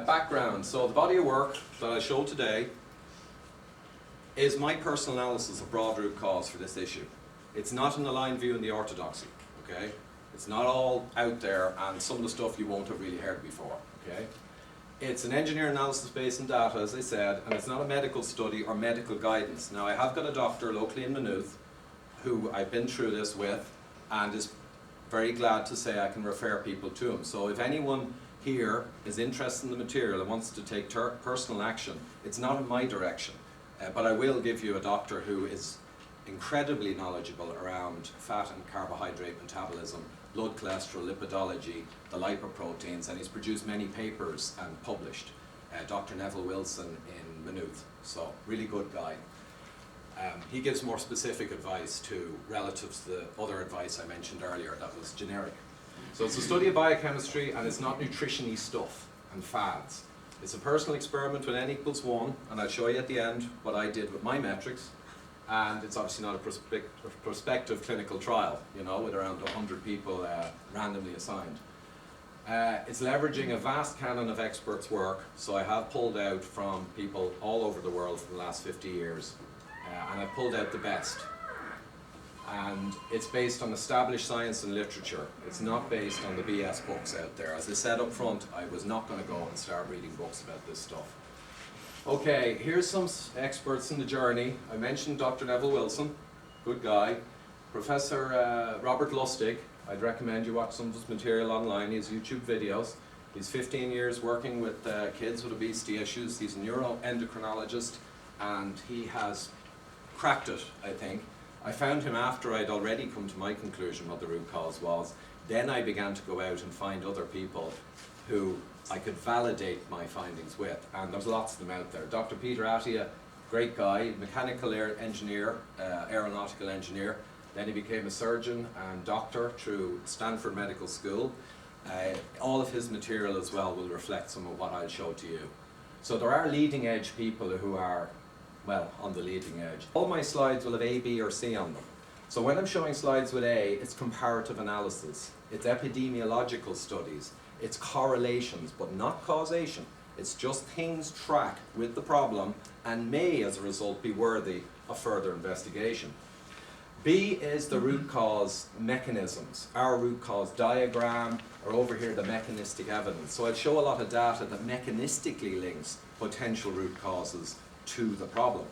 background. So the body of work that I showed today is my personal analysis of broad root cause for this issue. It's not an aligned view in the orthodoxy, okay? It's not all out there, and some of the stuff you won't have really heard before, okay? It's an engineer analysis based on data, as I said, and it's not a medical study or medical guidance. Now, I have got a doctor locally in Maynooth who I've been through this with, and is very glad to say I can refer people to him. So if anyone here is interested in the material and wants to take personal action, it's not in my direction, but I will give you a doctor who is incredibly knowledgeable around fat and carbohydrate metabolism, blood cholesterol, lipidology, the lipoproteins, and he's produced many papers and published. Dr. Neville Wilson in Maynooth, so really good guy. He gives more specific advice to relative to the other advice I mentioned earlier that was generic. So it's a study of biochemistry, and it's not nutrition-y stuff and fads. It's a personal experiment with n=1, and I'll show you at the end what I did with my metrics. And it's obviously not a prospective clinical trial, you know, with around 100 people randomly assigned. It's leveraging a vast canon of experts' work, so I have pulled out from people all over the world for the last 50 years, and I've pulled out the best. And it's based on established science and literature. It's not based on the BS books out there. As I said up front, I was not going to go and start reading books about this stuff. Okay, here's some experts in the journey. I mentioned Dr. Neville Wilson, good guy. Professor Robert Lustig, I'd recommend you watch some of his material online. He has YouTube videos. He's 15 years working with kids with obesity issues. He's a neuroendocrinologist, and he has cracked it, I think. I found him after I'd already come to my conclusion what the root cause was. Then I began to go out and find other people who I could validate my findings with, and there's lots of them out there. Dr. Peter Attia, great guy, mechanical engineer, aeronautical engineer. Then he became a surgeon and doctor through Stanford Medical School. All of his material as well will reflect some of what I'll show to you. So there are leading edge people who are, well, on the leading edge. All my slides will have A, B, or C on them. So when I'm showing slides with A, it's comparative analysis, it's epidemiological studies, it's correlations, but not causation. It's just things track with the problem and may, as a result, be worthy of further investigation. B is the root cause mechanisms, our root cause diagram, or over here the mechanistic evidence. So I'll show a lot of data that mechanistically links potential root causes to the problem,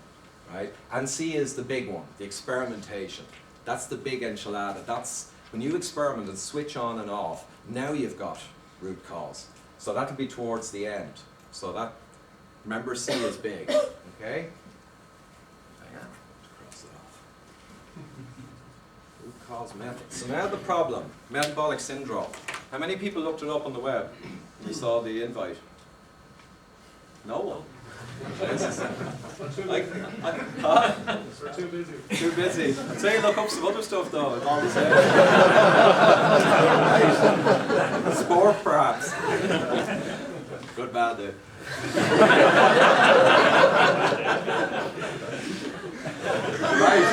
right? And C is the big one, the experimentation. That's the big enchilada. That's when you experiment and switch on and off, now you've got root cause. So that'll be towards the end. So that, remember, C is big, okay? Hang on, cross it off. Root cause methods. So now the problem, metabolic syndrome. How many people looked it up on the web? You saw the invite? No one. We're too busy. Too busy. I'd say look up some other stuff though. It's all the same. Sport perhaps. Good bad day. Right.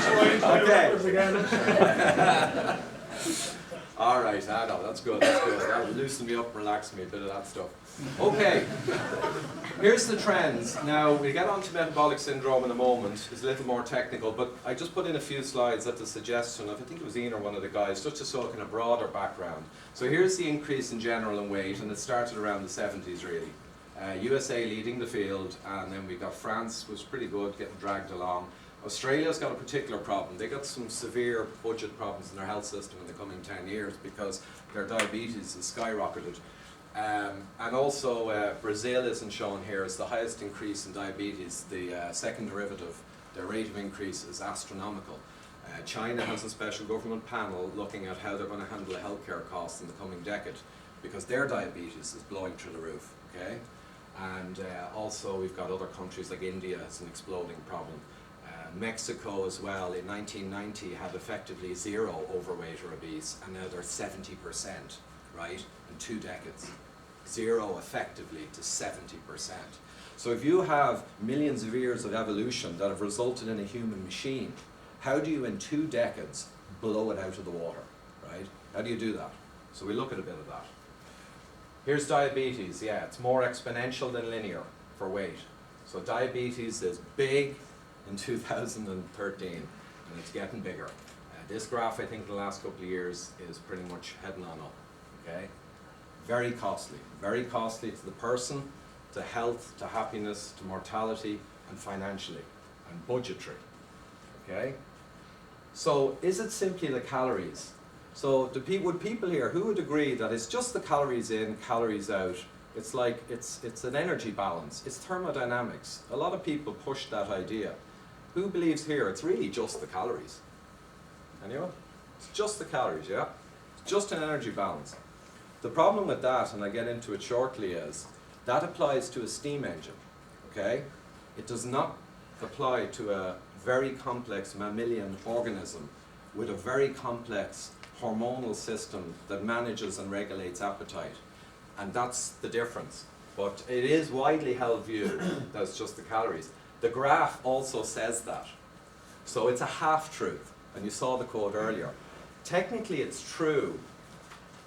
Okay. All right, I know, that's good, that's good. That'll loosen me up, relax me, a bit of that stuff. Okay, here's the trends. Now, we'll get on to metabolic syndrome in a moment. It's a little more technical, but I just put in a few slides at the suggestion of, I think it was Ian or one of the guys, just to show a kind of broader background. So here's the increase in general in weight, and it started around the 70s really. USA leading the field, and then we got France, was pretty good, getting dragged along. Australia's got a particular problem. They got some severe budget problems in their health system in the coming 10 years because their diabetes has skyrocketed. And also Brazil isn't shown here as the highest increase in diabetes. The second derivative, their rate of increase is astronomical. China has a special government panel looking at how they're going to handle the healthcare costs in the coming decade because their diabetes is blowing through the roof, okay? And also we've got other countries like India has an exploding problem. Mexico as well in 1990 had effectively 0 overweight or obese, and now they're 70%, right, in 2 decades. 0 effectively to 70%. So if you have millions of years of evolution that have resulted in a human machine, how do you in 2 decades blow it out of the water, right? How do you do that? So we look at a bit of that. Here's diabetes. Yeah, it's more exponential than linear for weight. So diabetes is big in 2013, and it's getting bigger. This graph, I think, in the last couple of years is pretty much heading on up. Okay, very costly to the person, to health, to happiness, to mortality, and financially, and budgetary. Okay, so is it simply the calories? So would people here, who would agree that it's just the calories in, calories out? It's like, it's an energy balance. It's thermodynamics. A lot of people push that idea. Who believes here it's really just the calories? Anyone? It's just the calories, yeah? It's just an energy balance. The problem with that, and I get into it shortly, is that applies to a steam engine, okay? It does not apply to a very complex mammalian organism with a very complex hormonal system that manages and regulates appetite. And that's the difference. But it is widely held view that it's just the calories. The graph also says that. So it's a half-truth. And you saw the quote earlier. Technically it's true,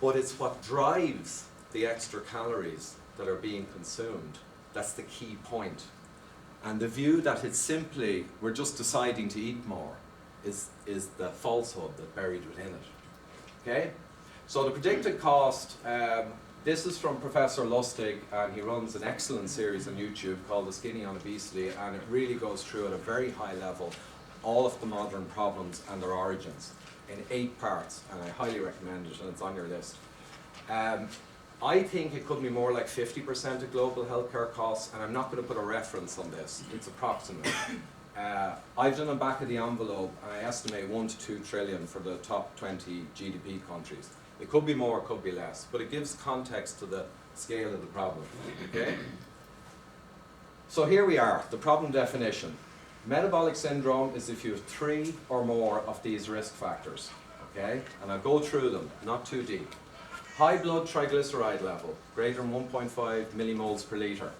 but it's what drives the extra calories that are being consumed. That's the key point. And the view that it's simply, we're just deciding to eat more, is the falsehood that's buried within it. Okay? So the predicted cost, this is from Professor Lustig, and he runs an excellent series on YouTube called The Skinny on Obesity, and it really goes through at a very high level all of the modern problems and their origins in 8 parts, and I highly recommend it, and it's on your list. I think it could be more like 50% of global healthcare costs, and I'm not going to put a reference on this, it's approximate. I've done a back of the envelope, and I estimate 1 to 2 trillion for the top 20 GDP countries. It could be more, it could be less, but it gives context to the scale of the problem, okay? So here we are, the problem definition. Metabolic syndrome is if you have 3 or more of these risk factors, okay? And I'll go through them, not too deep. High blood triglyceride level, greater than 1.5 millimoles per litre.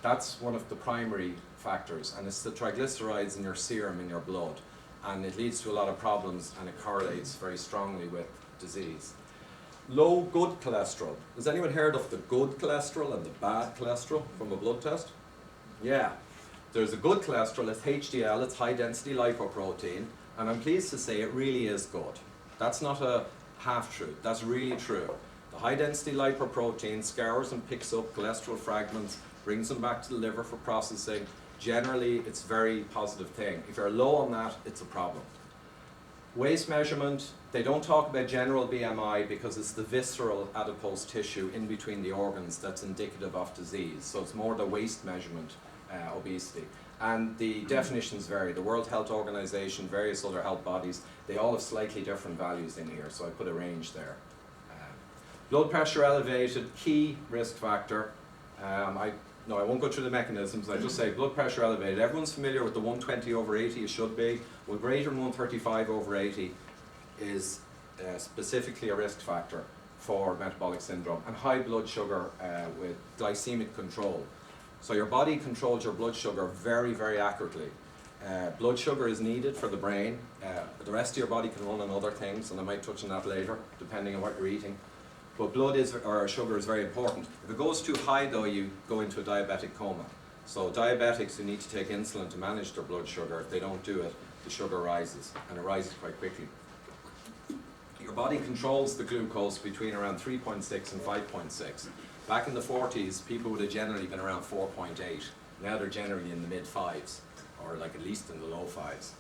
That's one of the primary factors, and it's the triglycerides in your serum, in your blood. And it leads to a lot of problems, and it correlates very strongly with disease. Low good cholesterol. Has anyone heard of the good cholesterol and the bad cholesterol from a blood test? Yeah. There's a good cholesterol, it's HDL, it's high density lipoprotein, and I'm pleased to say it really is good. That's not a half-truth, that's really true. The high density lipoprotein scours and picks up cholesterol fragments, brings them back to the liver for processing. Generally, it's a very positive thing. If you're low on that, it's a problem. Waist measurement, they don't talk about general BMI because it's the visceral adipose tissue in between the organs that's indicative of disease. So it's more the waist measurement, obesity. And the definitions vary. The World Health Organization, various other health bodies, they all have slightly different values in here, so I put a range there. Blood pressure elevated, key risk factor. I won't go through the mechanisms, I just say blood pressure elevated. Everyone's familiar with the 120 over 80, it should be. Well, greater than 135 over 80 is specifically a risk factor for metabolic syndrome. And high blood sugar with glycemic control. So your body controls your blood sugar very, very accurately. Blood sugar is needed for the brain. The rest of your body can run on other things, and I might touch on that later, depending on what you're eating. But sugar is very important. If it goes too high though, you go into a diabetic coma. So diabetics who need to take insulin to manage their blood sugar, if they don't do it, the sugar rises, and it rises quite quickly. Your body controls the glucose between around 3.6 and 5.6. Back in the 40s, people would have generally been around 4.8. Now they're generally in the mid-5s, or like at least in the low 5s,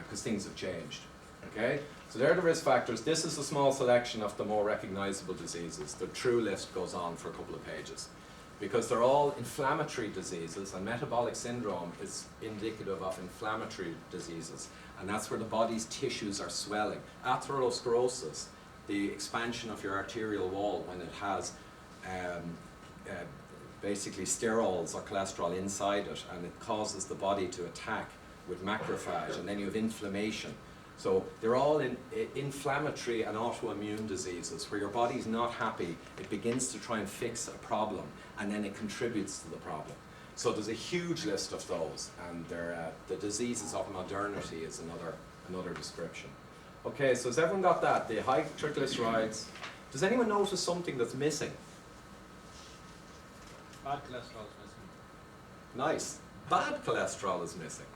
because things have changed. Okay? So there are the risk factors. This is a small selection of the more recognizable diseases. The true list goes on for a couple of pages, because they're all inflammatory diseases, and metabolic syndrome is indicative of inflammatory diseases, and that's where the body's tissues are swelling. Atherosclerosis, the expansion of your arterial wall when it has basically sterols or cholesterol inside it, and it causes the body to attack with macrophage, and then you have inflammation. So they're all inflammatory and autoimmune diseases where your body's not happy, it begins to try and fix a problem, and then it contributes to the problem. So there's a huge list of those, and the diseases of modernity is another description. Okay, so has everyone got that? The high triglycerides. Does anyone notice something that's missing? Bad cholesterol is missing. Nice. Bad cholesterol is missing.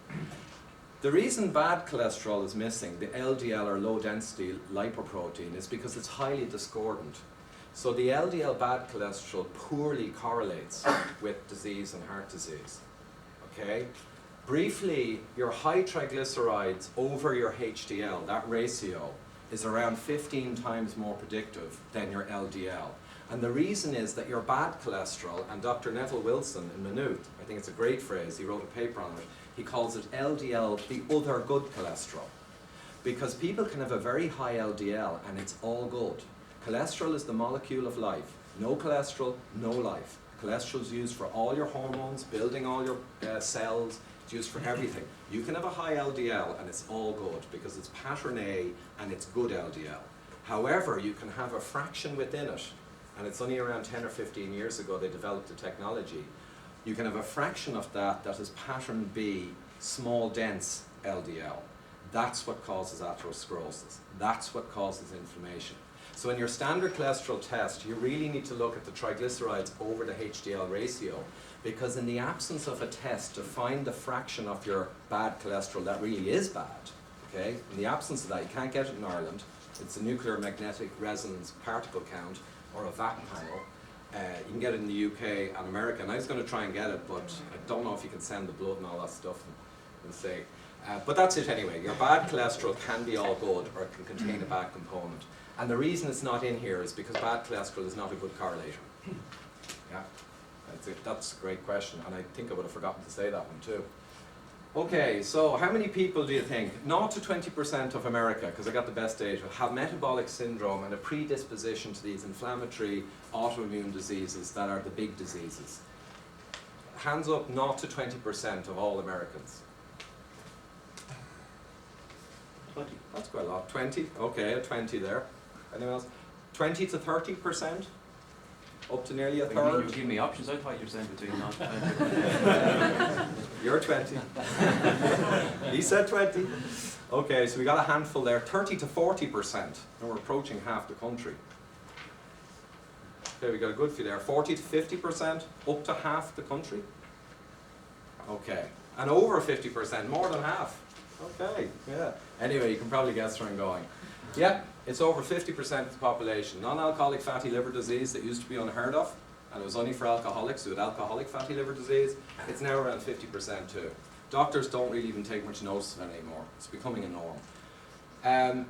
The reason bad cholesterol is missing, the LDL or low density lipoprotein, is because it's highly discordant. So the LDL bad cholesterol poorly correlates with disease and heart disease. Okay? Briefly, your high triglycerides over your HDL, that ratio, is around 15 times more predictive than your LDL. And the reason is that your bad cholesterol, and Dr. Neville Wilson in Maynooth, I think it's a great phrase, he wrote a paper on it, he calls it LDL, the other good cholesterol. Because people can have a very high LDL and it's all good. Cholesterol is the molecule of life. No cholesterol, no life. Cholesterol is used for all your hormones, building all your cells, it's used for everything. You can have a high LDL and it's all good because it's pattern A and it's good LDL. However, you can have a fraction within it, and it's only around 10 or 15 years ago they developed the technology. You can have a fraction of that that is pattern B, small dense LDL. That's what causes atherosclerosis. That's what causes inflammation. So in your standard cholesterol test, you really need to look at the triglycerides over the HDL ratio, because in the absence of a test to find the fraction of your bad cholesterol that really is bad, okay, in the absence of that, you can't get it in Ireland. It's a nuclear magnetic resonance particle count, or a VAT panel. You can get it in the UK and America, and I was going to try and get it, but I don't know if you can send the blood and all that stuff and say. But that's it anyway. Your bad cholesterol can be all good, or it can contain a bad component. And the reason it's not in here is because bad cholesterol is not a good correlator. Yeah, that's it. That's a great question, and I think I would have forgotten to say that one too. Okay, so how many people do you think, 0 to 20% of America, because I got the best data, have metabolic syndrome and a predisposition to these inflammatory autoimmune diseases that are the big diseases? Hands up, 0 to 20% of all Americans. 20. That's quite a lot. 20? Okay, a 20 there. Anyone else? 20 to 30%? Up to nearly a You third? giving me options. I thought you were saying between 0 and 20. You're 20. He said 20. Okay, so we got a handful there. 30 to 40%. And we're approaching half the country. Okay, we got a good few there. 40 to 50%, up to half the country. Okay, and over 50%, more than half. Okay, yeah. Anyway, you can probably guess where I'm going. Yeah, it's over 50% of the population. Non-alcoholic fatty liver disease that used to be unheard of, and it was only for alcoholics who had alcoholic fatty liver disease. It's now around 50% too. Doctors don't really even take much notice of it anymore. It's becoming a norm.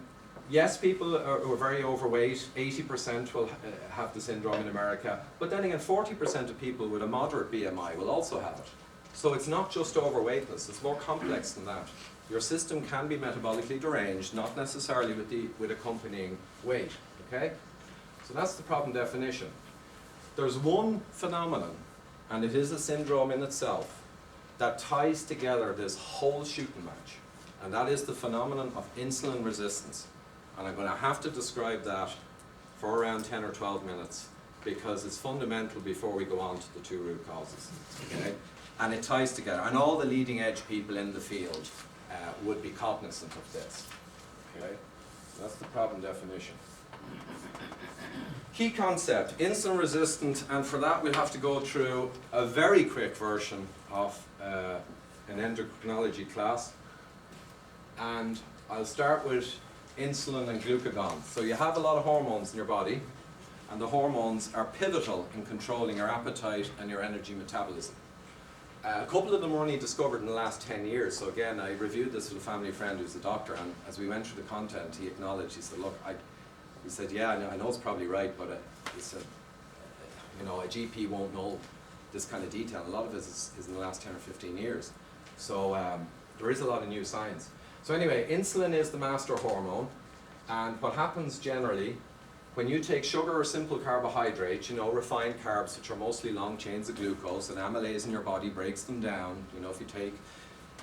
Yes, people who are very overweight, 80% will have the syndrome in America, but then again 40% of people with a moderate BMI will also have it. So it's not just overweightness, it's more complex than that. Your system can be metabolically deranged, not necessarily with accompanying weight, okay? So that's the problem definition. There's one phenomenon, and it is a syndrome in itself, that ties together this whole shooting match, and that is the phenomenon of insulin resistance. And I'm going to have to describe that for around 10 or 12 minutes, because it's fundamental before we go on to the two root causes, okay? And it ties together, and all the leading edge people in the field would be cognizant of this. Okay, that's the problem definition. Key concept: insulin resistant, and for that we'll have to go through a very quick version of an endocrinology class. And I'll start with insulin and glucagon. So you have a lot of hormones in your body, and the hormones are pivotal in controlling your appetite and your energy metabolism. A couple of them were only discovered in the last 10 years. So again, I reviewed this with a family friend who's a doctor, and as we went through the content, he acknowledged, he said, look, he said, yeah, I know it's probably right, but he said, you know, a GP won't know this kind of detail. A lot of it is in the last 10 or 15 years. So there is a lot of new science. So anyway, insulin is the master hormone, and what happens generally, when you take sugar or simple carbohydrates, you know, refined carbs, which are mostly long chains of glucose, and amylase in your body breaks them down. You know, if you take,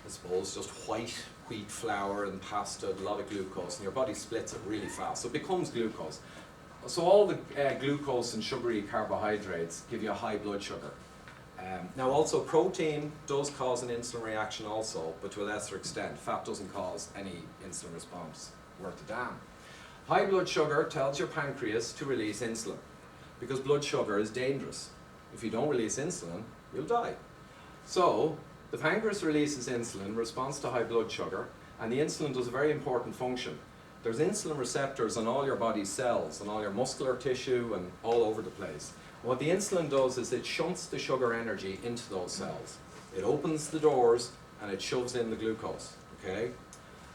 I suppose, just white wheat flour and pasta, a lot of glucose, and your body splits it really fast, so it becomes glucose. So all the glucose and sugary carbohydrates give you a high blood sugar. Now also protein does cause an insulin reaction also, but to a lesser extent. Fat doesn't cause any insulin response worth a damn. High blood sugar tells your pancreas to release insulin, because blood sugar is dangerous. If you don't release insulin, you'll die. So the pancreas releases insulin in response to high blood sugar, and the insulin does a very important function. There's insulin receptors on all your body's cells, and all your muscular tissue, and all over the place. And what the insulin does is it shunts the sugar energy into those cells. It opens the doors and it shoves in the glucose, okay?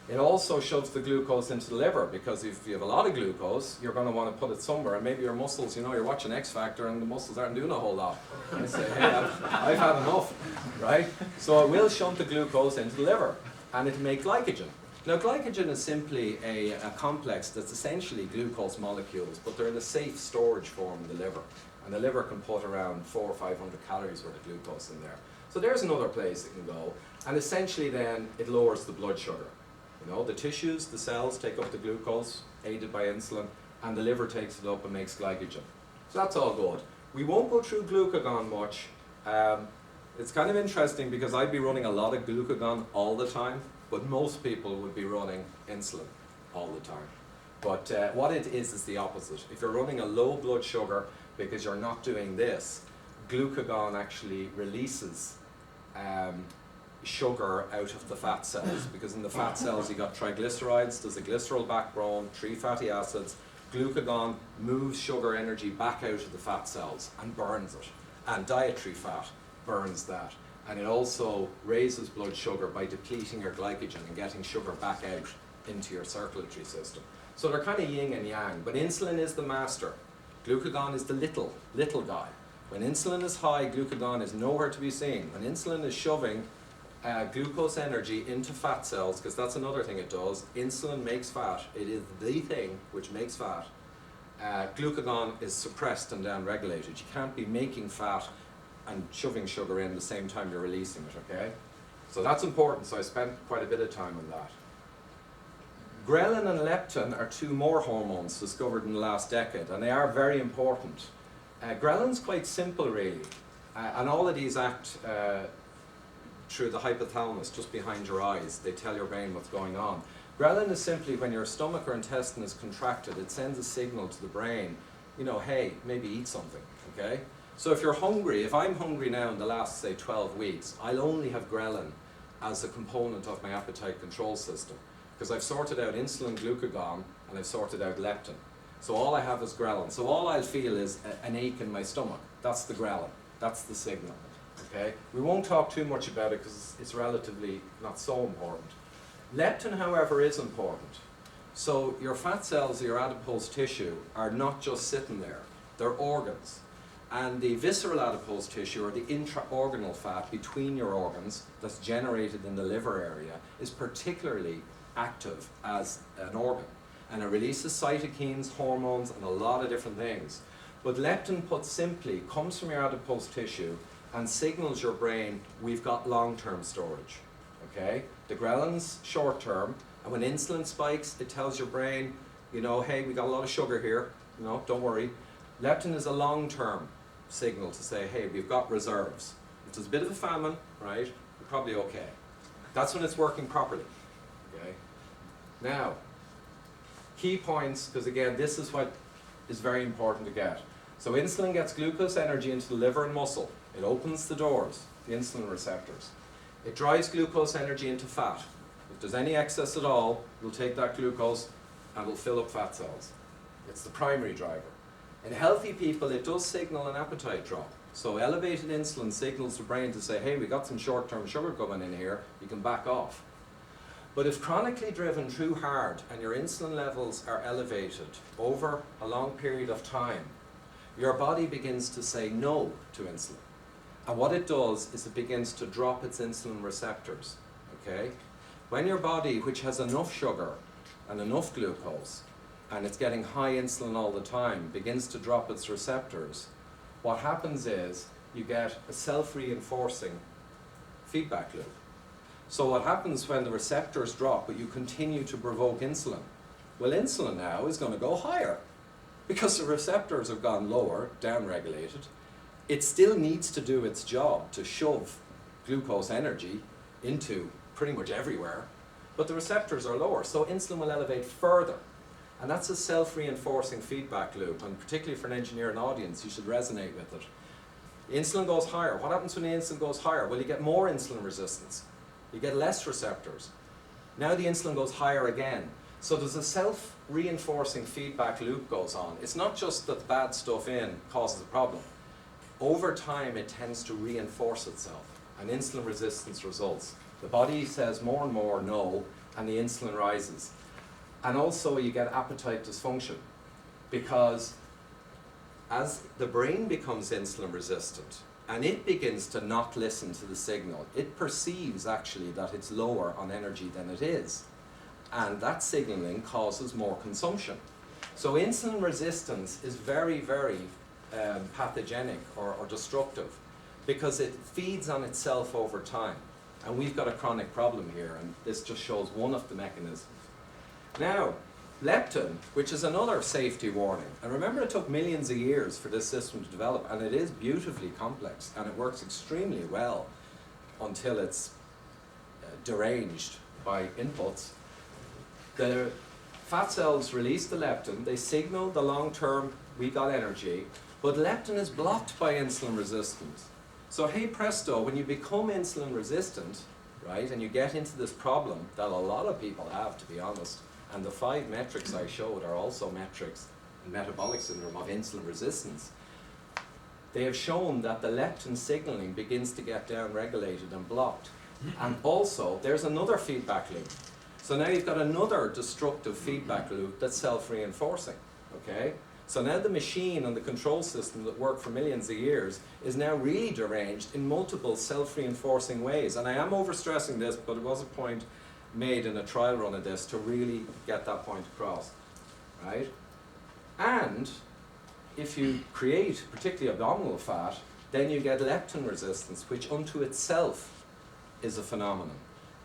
It also shoves the glucose into the liver, because if you have a lot of glucose, you're going to want to put it somewhere, and maybe your muscles, you know, you're watching X Factor and the muscles aren't doing a whole lot. And you say, hey, I've had enough, right? So it will shunt the glucose into the liver, and it'll make glycogen. Now, glycogen is simply a complex that's essentially glucose molecules, but they're in a safe storage form in the liver. And the liver can put around 400 or 500 calories worth of glucose in there. So there's another place it can go. And essentially then, it lowers the blood sugar. You know, the tissues, the cells take up the glucose, aided by insulin, and the liver takes it up and makes glycogen. So that's all good. We won't go through glucagon much. It's kind of interesting because I'd be running a lot of glucagon all the time, but most people would be running insulin all the time. But what it is the opposite. If you're running a low blood sugar because you're not doing this, glucagon actually releases sugar out of the fat cells, because in the fat cells you got triglycerides, there's a glycerol backbone, 3 fatty acids. Glucagon moves sugar energy back out of the fat cells and burns it, and dietary fat burns that, and it also raises blood sugar by depleting your glycogen and getting sugar back out into your circulatory system. So they're kind of yin and yang, but insulin is the master. Glucagon is the little guy. When insulin is high, glucagon is nowhere to be seen. When insulin is shoving glucose energy into fat cells, because that's another thing it does. Insulin makes fat. It is the thing which makes fat. Glucagon is suppressed and down-regulated. You can't be making fat and shoving sugar in the same time you're releasing it, okay? So that's important, so I spent quite a bit of time on that. Ghrelin and leptin are 2 more hormones discovered in the last decade, and they are very important. Ghrelin's quite simple, really, and all of these act through the hypothalamus, just behind your eyes. They tell your brain what's going on. Ghrelin is simply when your stomach or intestine is contracted, it sends a signal to the brain, you know, hey, maybe eat something, okay? So if you're hungry, if I'm hungry now in the last, say, 12 weeks, I'll only have ghrelin as a component of my appetite control system, because I've sorted out insulin, glucagon, and I've sorted out leptin. So all I have is ghrelin. So all I'll feel is an ache in my stomach. That's the ghrelin. That's the signal. Okay? We won't talk too much about it because it's relatively not so important. Leptin, however, is important. So your fat cells, your adipose tissue, are not just sitting there. They're organs. And the visceral adipose tissue, or the intra-organal fat between your organs that's generated in the liver area, is particularly active as an organ. And it releases cytokines, hormones, and a lot of different things. But leptin, put simply, comes from your adipose tissue and signals your brain, we've got long-term storage, okay? The ghrelin's short-term, and when insulin spikes, it tells your brain, you know, hey, we got a lot of sugar here, you know, don't worry. Leptin is a long-term signal to say, hey, we've got reserves. If there's a bit of a famine, right, you're probably okay. That's when it's working properly, okay? Now, key points, because again, this is what is very important to get. So insulin gets glucose energy into the liver and muscle. It opens the doors, the insulin receptors. It drives glucose energy into fat. If there's any excess at all, you'll take that glucose and it'll fill up fat cells. It's the primary driver. In healthy people, it does signal an appetite drop. So elevated insulin signals the brain to say, hey, we got some short-term sugar coming in here, you can back off. But if chronically driven too hard and your insulin levels are elevated over a long period of time, your body begins to say no to insulin. And what it does is it begins to drop its insulin receptors, okay? When your body, which has enough sugar and enough glucose, and it's getting high insulin all the time, begins to drop its receptors, what happens is you get a self-reinforcing feedback loop. So what happens when the receptors drop but you continue to provoke insulin? Well, insulin now is going to go higher because the receptors have gone lower, down-regulated. It still needs to do its job to shove glucose energy into pretty much everywhere, but the receptors are lower, so insulin will elevate further. And that's a self-reinforcing feedback loop, and particularly for an engineering audience, you should resonate with it. The insulin goes higher. What happens when the insulin goes higher? Well, you get more insulin resistance. You get less receptors. Now the insulin goes higher again. So there's a self-reinforcing feedback loop goes on. It's not just that the bad stuff in causes a problem. Over time, it tends to reinforce itself, and insulin resistance results. The body says more and more no, and the insulin rises. And also you get appetite dysfunction, because as the brain becomes insulin resistant, and it begins to not listen to the signal, it perceives actually that it's lower on energy than it is. And that signaling causes more consumption. So insulin resistance is very, very pathogenic or destructive, because it feeds on itself over time. And we've got a chronic problem here, and this just shows one of the mechanisms. Now, leptin, which is another safety warning, and remember it took millions of years for this system to develop, and it is beautifully complex, and it works extremely well until it's deranged by inputs. The fat cells release the leptin, they signal the long-term, we got energy, but leptin is blocked by insulin resistance. So hey presto, when you become insulin resistant, right, and you get into this problem that a lot of people have, to be honest, and the 5 metrics I showed are also metrics in metabolic syndrome of insulin resistance, they have shown that the leptin signaling begins to get down-regulated and blocked. And also, there's another feedback loop. So now you've got another destructive feedback loop that's self-reinforcing, okay? So now the machine and the control system that worked for millions of years is now really deranged in multiple self-reinforcing ways. And I am overstressing this, but it was a point made in a trial run of this to really get that point across, right? And if you create particularly abdominal fat, then you get leptin resistance, which unto itself is a phenomenon.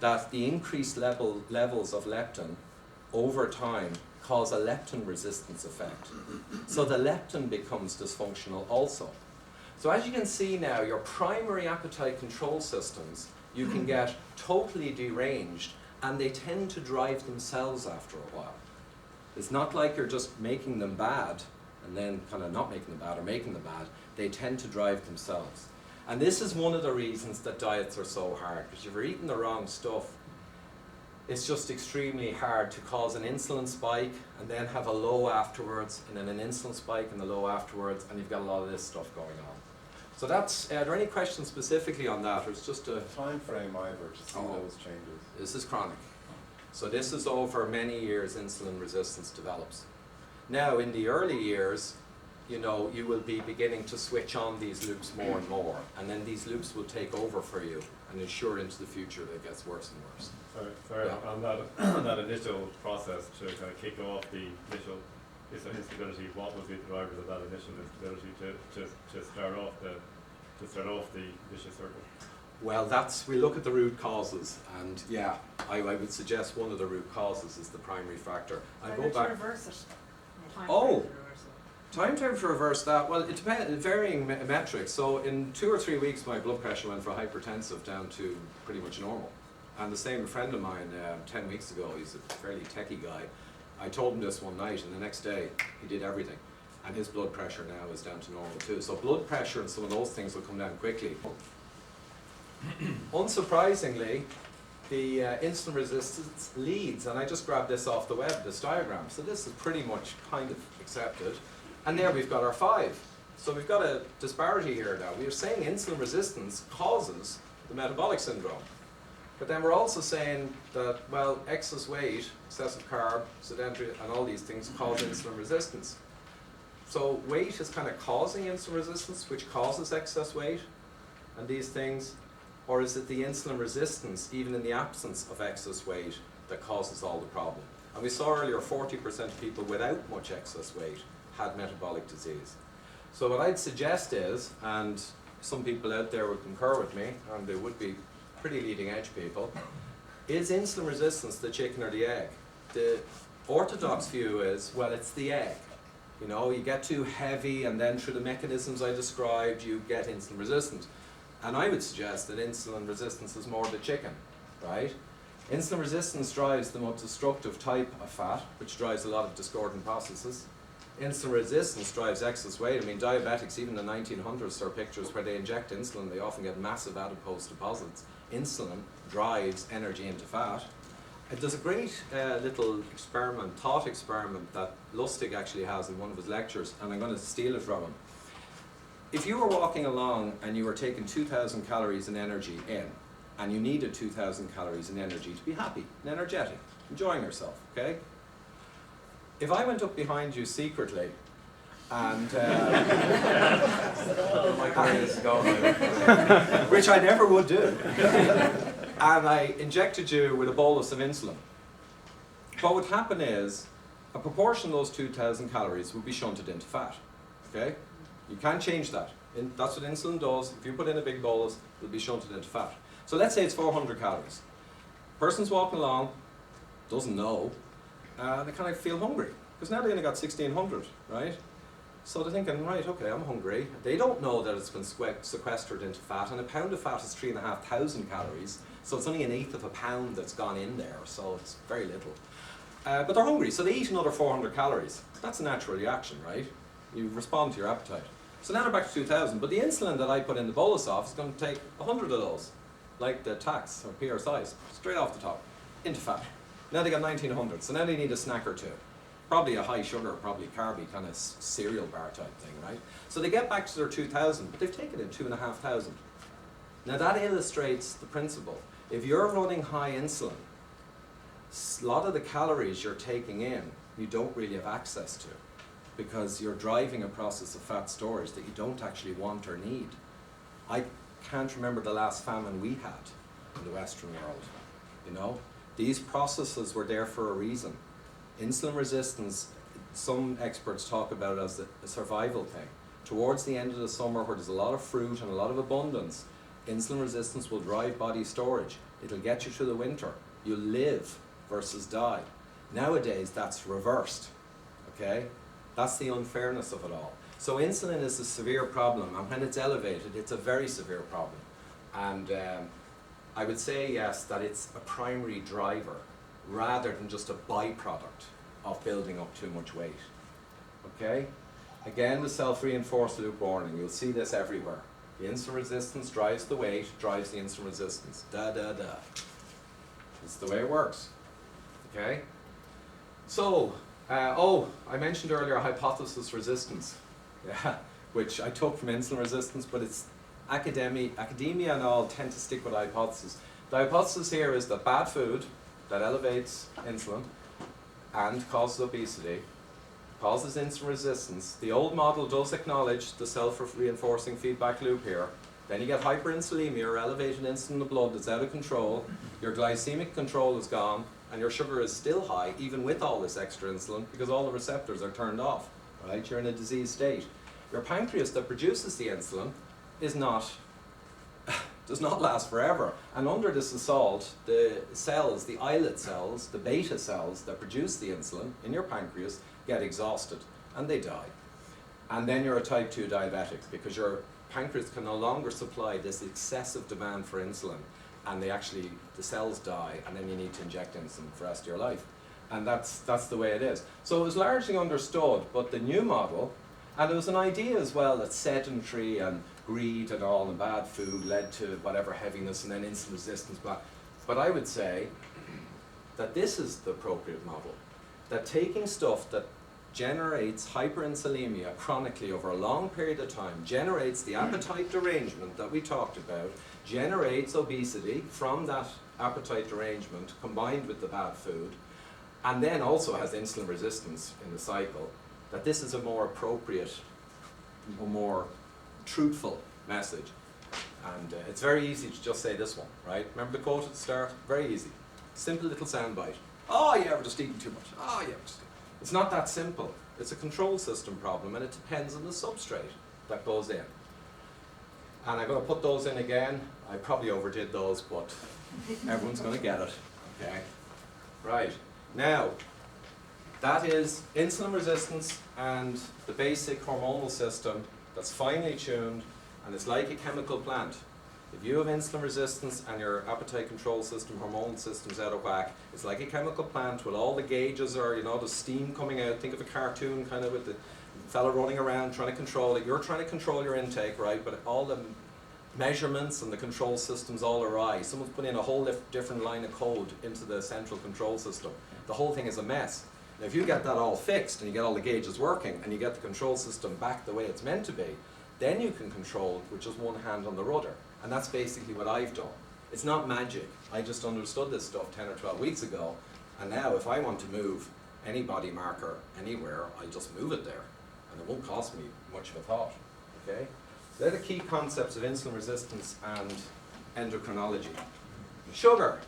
That the increased levels of leptin over time cause a leptin resistance effect. So the leptin becomes dysfunctional also. So as you can see now, your primary appetite control systems, you can get totally deranged, and they tend to drive themselves after a while. It's not like you're just making them bad and then kind of not making them bad or making them bad. They tend to drive themselves. And this is one of the reasons that diets are so hard, because if you're eating the wrong stuff, it's just extremely hard to cause an insulin spike and then have a low afterwards, and then an insulin spike and a low afterwards, and you've got a lot of this stuff going on. So that's, are there any questions specifically on that, or it's just a time frame either to see those changes? This is chronic. So this is over many years insulin resistance develops. Now in the early years, you know, you will be beginning to switch on these loops more and more, and then these loops will take over for you and ensure into the future that it gets worse and worse. Sorry, Yeah. on that initial process to kind of kick off the initial instability, what was the drivers of that initial instability to start off the vicious circle? Well, we look at the root causes, and yeah, I would suggest one of the root causes is the primary factor. I go back. Reverse it. Oh. Time to reverse that, well, it depends, varying metrics. So in 2 or 3 weeks, my blood pressure went from hypertensive down to pretty much normal. And the same friend of mine 10 weeks ago, he's a fairly techie guy, I told him this one night, and the next day he did everything. And his blood pressure now is down to normal too. So blood pressure and some of those things will come down quickly. Unsurprisingly, the insulin resistance leads, and I just grabbed this off the web, this diagram. So this is pretty much kind of accepted. And there we've got our 5. So we've got a disparity here now. We are saying insulin resistance causes the metabolic syndrome. But then we're also saying that, well, excess weight, excessive carb, sedentary, and all these things cause insulin resistance. So weight is kind of causing insulin resistance, which causes excess weight and these things. Or is it the insulin resistance, even in the absence of excess weight, that causes all the problem? And we saw earlier 40% of people without much excess weight had metabolic disease. So what I'd suggest is, and some people out there would concur with me, and they would be pretty leading edge people, is insulin resistance the chicken or the egg? The orthodox view is, well, it's the egg. You know, you get too heavy, and then through the mechanisms I described, you get insulin resistant. And I would suggest that insulin resistance is more the chicken, right? Insulin resistance drives the most destructive type of fat, which drives a lot of discordant processes. Insulin resistance drives excess weight. I mean, diabetics, even in the 1900s, there are pictures where they inject insulin, they often get massive adipose deposits. Insulin drives energy into fat. There's a great little experiment, thought experiment, that Lustig actually has in one of his lectures, and I'm going to steal it from him. If you were walking along and you were taking 2,000 calories in energy in, and you needed 2,000 calories in energy to be happy and energetic, enjoying yourself, okay? If I went up behind you secretly and My career is going. which I never would do, and I injected you with a bolus of insulin, what would happen is a proportion of those 2,000 calories would be shunted into fat, okay? You can't change that. That's what insulin does. If you put in a big bolus, it'll be shunted into fat. So let's say it's 400 calories. Person's walking along, doesn't know, they kind of feel hungry, because now they only got 1,600, right? So they're thinking, right, okay, I'm hungry. They don't know that it's been sequestered into fat, and a pound of fat is 3,500 calories, so it's only 1/8 of a pound that's gone in there, so it's very little. But they're hungry, so they eat another 400 calories. That's a natural reaction, right? You respond to your appetite. So now they're back to 2,000, but the insulin that I put in the bolus of is going to take 100 of those, like the tax or PRSIs, straight off the top, into fat. Now they got 1,900, so now they need a snack or two. Probably a high sugar, probably carby kind of cereal bar type thing, right? So they get back to their 2,000, but they've taken in 2,500. Now that illustrates the principle. If you're running high insulin, a lot of the calories you're taking in, you don't really have access to, because you're driving a process of fat storage that you don't actually want or need. I can't remember the last famine we had in the Western world, you know? These processes were there for a reason. Insulin resistance, some experts talk about it as a survival thing. Towards the end of the summer, where there's a lot of fruit and a lot of abundance, insulin resistance will drive body storage. It'll get you through the winter. You'll live versus die. Nowadays, that's reversed, okay? That's the unfairness of it all. So insulin is a severe problem, and when it's elevated, it's a very severe problem. And I would say, yes, that it's a primary driver rather than just a byproduct of building up too much weight, okay? Again, the self-reinforced loop warning, you'll see this everywhere. The insulin resistance drives the weight, drives the insulin resistance, da da da. It's the way it works, okay? So, I mentioned earlier hypothesis resistance, yeah, which I took from insulin resistance, but it's academia and all tend to stick with hypothesis. The hypothesis here is that bad food that elevates insulin and causes obesity, causes insulin resistance. The old model does acknowledge the self-reinforcing feedback loop here. Then you get hyperinsulinemia, or elevated insulin in the blood that's out of control. Your glycemic control is gone, and your sugar is still high, even with all this extra insulin, because all the receptors are turned off, right? You're in a diseased state. Your pancreas that produces the insulin is not, does not last forever. And under this assault, the cells, the islet cells, the beta cells that produce the insulin in your pancreas get exhausted, and they die. And then you're a type 2 diabetic, because your pancreas can no longer supply this excessive demand for insulin, and the cells die, and then you need to inject insulin for the rest of your life. And that's the way it is. So it was largely understood, but the new model, and there was an idea as well that sedentary and greed and all and bad food led to whatever heaviness and then insulin resistance, but I would say that this is the appropriate model. That taking stuff that generates hyperinsulinemia chronically over a long period of time, generates the appetite derangement that we talked about, generates obesity from that appetite derangement combined with the bad food, and then also has insulin resistance in the cycle, that this is a more appropriate, a more truthful message. And it's very easy to just say this one, right? Remember the quote at the start? Very easy. Simple little soundbite. Oh yeah, we're just eating too much. Oh yeah, it's not that simple. It's a control system problem, and it depends on the substrate that goes in. And I'm going to put those in again. I probably overdid those, but everyone's going to get it. Okay. Right. Now, that is insulin resistance and the basic hormonal system that's finely tuned, and it's like a chemical plant. If you have insulin resistance and your appetite control system, hormonal system's out of whack, it's like a chemical plant with all the gauges or, you know, the steam coming out. Think of a cartoon kind of with the fella running around trying to control it. You're trying to control your intake, right? But all the measurements and the control system's all awry. Someone's put in a whole different line of code into the central control system. The whole thing is a mess. Now, if you get that all fixed and you get all the gauges working and you get the control system back the way it's meant to be, then you can control with just one hand on the rudder. And that's basically what I've done. It's not magic. I just understood this stuff 10 or 12 weeks ago. And now if I want to move any body marker anywhere, I just move it there. And it won't cost me much of a thought. Okay? They're the key concepts of insulin resistance and endocrinology. Sugar.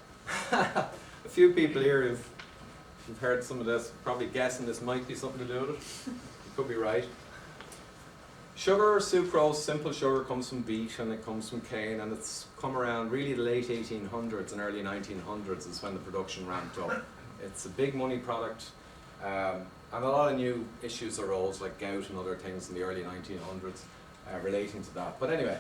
A few people here who've heard some of this, probably guessing this might be something to do with it. You could be right. Sugar, sucrose, simple sugar comes from beet and it comes from cane, and it's come around really the late 1800s and early 1900s is when the production ramped up. It's a big money product, and a lot of new issues arose like gout and other things in the early 1900s relating to that. But anyway,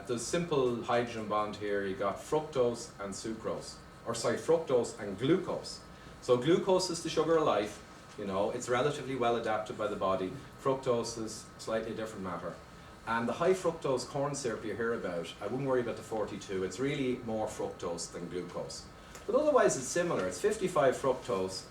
the simple hydrogen bond here, you got fructose and sucrose, or sorry, fructose and glucose. So glucose is the sugar of life. You know, it's relatively well adapted by the body. Fructose is slightly different matter. And the high fructose corn syrup you hear about, I wouldn't worry about the 42. It's really more fructose than glucose. But otherwise it's similar. It's 55 fructose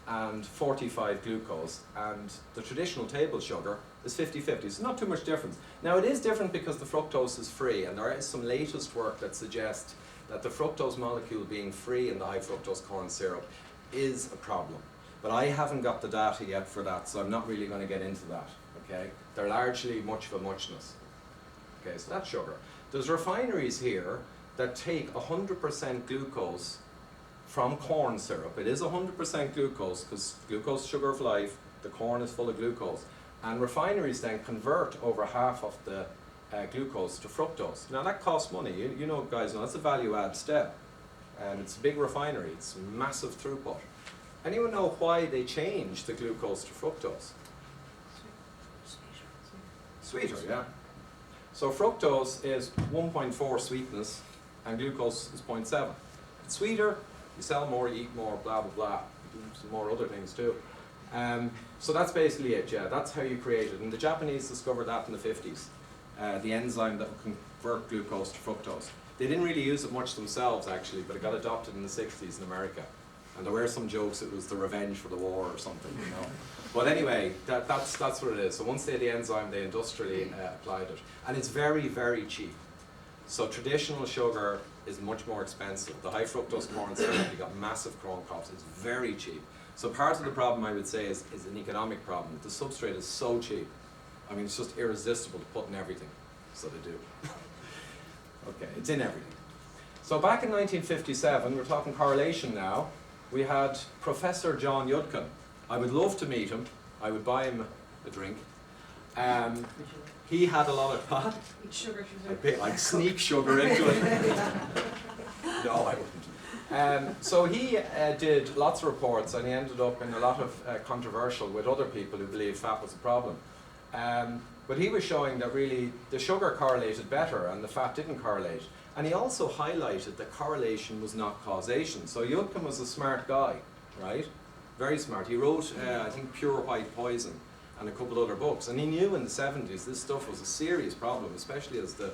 and 45 glucose. And the traditional table sugar is 50-50. So not too much difference. Now it is different because the fructose is free. And there is some latest work that suggests that the fructose molecule being free in the high fructose corn syrup is a problem. But I haven't got the data yet for that, so I'm not really going to get into that, okay? They're largely much of a muchness. Okay, so that's sugar. There's refineries here that take 100% glucose from corn syrup. It is 100% glucose, because glucose is sugar of life, the corn is full of glucose. And refineries then convert over half of the glucose to fructose. Now that costs money, you know guys know, that's a value add step. And it's a big refinery, it's massive throughput. Anyone know why they changed the glucose to fructose? Sweeter, yeah. So fructose is 1.4 sweetness and glucose is 0.7. It's sweeter, you sell more, you eat more, blah, blah, blah. You do some more other things too. So that's basically it, yeah. That's how you create it. And the Japanese discovered that in the 50s. The enzyme that would convert glucose to fructose. They didn't really use it much themselves actually, but it got adopted in the 60s in America. And there were some jokes it was the revenge for the war or something, you know. But anyway, that's what it is. So once they had the enzyme, they industrially applied it. And it's very, very cheap. So traditional sugar is much more expensive. The high fructose corn syrup, you got massive corn costs. It's very cheap. So part of the problem, I would say, is an economic problem. The substrate is so cheap. I mean, it's just irresistible to put in everything. So they do. Okay, it's in everything. So back in 1957, we're talking correlation now. We had Professor John Yudkin. I would love to meet him. I would buy him a drink. He had a lot of pot. Sugar. I'd sneak sugar into it. No, I wouldn't. So he did lots of reports, and he ended up in a lot of controversial with other people who believed fat was a problem. But he was showing that really the sugar correlated better and the fat didn't correlate. And he also highlighted that correlation was not causation. So Yudkin was a smart guy, right? Very smart. He wrote, I think, Pure White Poison and a couple other books. And he knew in the 70s this stuff was a serious problem, especially as the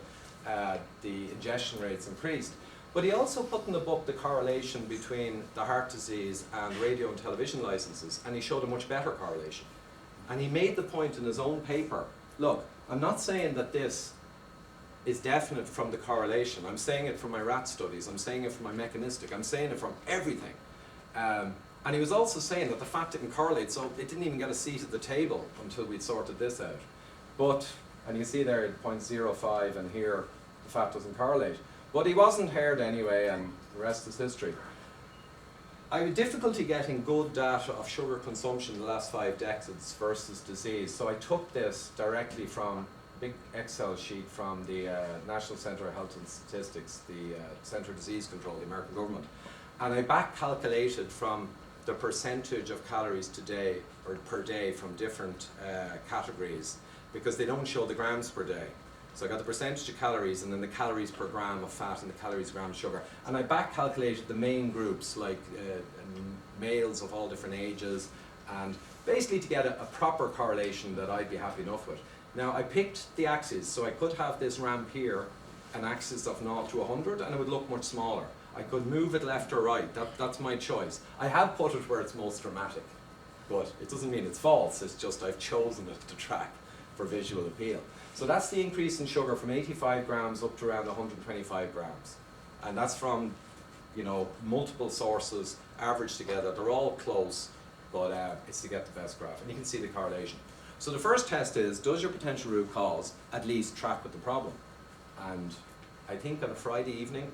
ingestion rates increased. But he also put in the book the correlation between the heart disease and radio and television licenses, and he showed a much better correlation. And he made the point in his own paper, look, I'm not saying that this is definite from the correlation. I'm saying it from my rat studies. I'm saying it from my mechanistic. I'm saying it from everything. And he was also saying that the fat didn't correlate, so it didn't even get a seat at the table until we'd sorted this out. But, and you see there 0.05, and here the fat doesn't correlate. But he wasn't heard anyway, and the rest is history. I had difficulty getting good data of sugar consumption in the last 5 decades versus disease. So I took this directly from a big Excel sheet from the National Centre of Health and Statistics, the Centre of Disease Control, the American government. And I back calculated from the percentage of calories today or per day from different categories, because they don't show the grams per day. So I got the percentage of calories and then the calories per gram of fat and the calories per gram of sugar. And I back calculated the main groups, like males of all different ages, and basically to get a proper correlation that I'd be happy enough with. Now I picked the axes, so I could have this ramp here, an axis of 0 to 100, and it would look much smaller. I could move it left or right, that's my choice. I have put it where it's most dramatic, but it doesn't mean it's false, it's just I've chosen it to track for visual appeal. So that's the increase in sugar from 85 grams up to around 125 grams. And that's from, you know, multiple sources averaged together. They're all close, but it's to get the best graph. And you can see the correlation. So the first test is, does your potential root cause at least track with the problem? And I think on a Friday evening,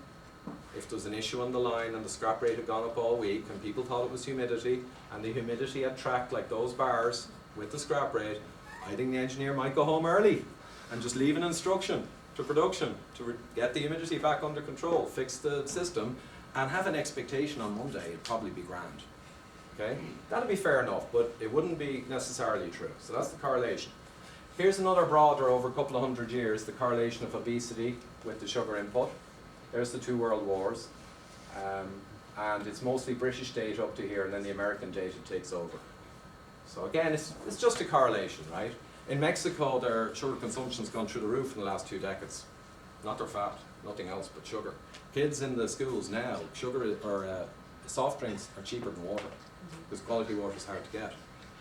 if there's an issue on the line and the scrap rate had gone up all week and people thought it was humidity, and the humidity had tracked like those bars with the scrap rate, I think the engineer might go home early and just leave an instruction to production to get the humidity back under control, fix the system, and have an expectation on Monday it'd probably be grand. Okay? That'd be fair enough, but it wouldn't be necessarily true. So that's the correlation. Here's another broader, over a couple of hundred years, the correlation of obesity with the sugar input. There's the 2 world wars. And it's mostly British data up to here, and then the American data takes over. So again, it's just a correlation, right? In Mexico, their sugar consumption's gone through the roof in the last 2 decades. Not their fat, nothing else but sugar. Kids in the schools now, sugar or soft drinks are cheaper than water, because quality water is hard to get.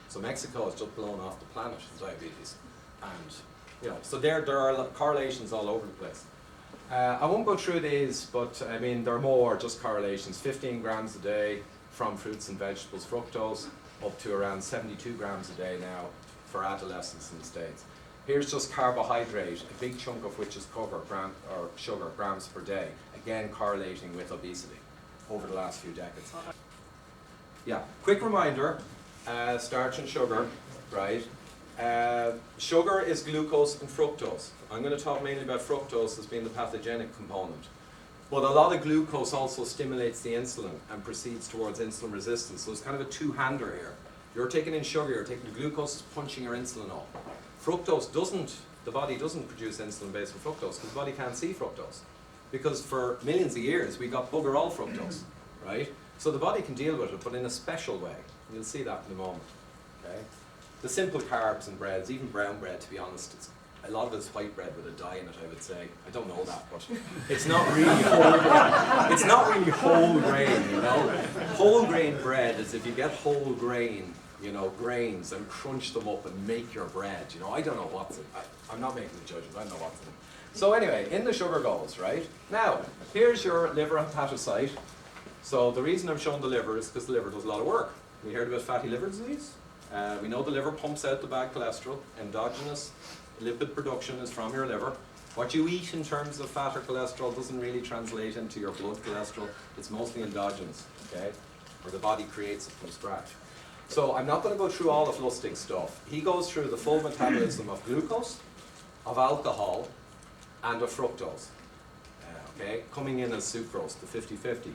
So Mexico is just blown off the planet in diabetes. And, you know, so there are correlations all over the place. I won't go through these, but I mean, there are more just correlations. 15 grams a day from fruits and vegetables, fructose, up to around 72 grams a day now for adolescents in the States. Here's just carbohydrate, a big chunk of which is sugar, grams per day, again correlating with obesity over the last few decades. Yeah, quick reminder, starch and sugar, right? Sugar is glucose and fructose. I'm going to talk mainly about fructose as being the pathogenic component. But a lot of glucose also stimulates the insulin and proceeds towards insulin resistance. So it's kind of a two-hander here. You're taking in sugar, you're taking the glucose, is punching your insulin up. Fructose doesn't, the body doesn't produce insulin based on fructose because the body can't see fructose. Because for millions of years we got bugger all fructose, right? So the body can deal with it, but in a special way. You'll see that in a moment, okay? The simple carbs and breads, even brown bread, to be honest, a lot of it is white bread with a dye in it, I would say. I don't know that, but it's not really whole grain. It's not really whole grain, you know. Whole grain bread is if you get whole grain, you know, grains and crunch them up and make your bread. You know, I don't know what's in it. I'm not making the judgment, I don't know what's in it. So anyway, in the sugar goes, right? Now, here's your liver hepatocyte. So the reason I'm showing the liver is because the liver does a lot of work. We heard about fatty liver disease. We know the liver pumps out the bad cholesterol. Endogenous lipid production is from your liver. What you eat in terms of fat or cholesterol doesn't really translate into your blood cholesterol. It's mostly endogenous, okay? Where the body creates it from scratch. So I'm not going to go through all of Lustig's stuff. He goes through the full metabolism of glucose, of alcohol, and of fructose, okay? Coming in as sucrose, the 50-50.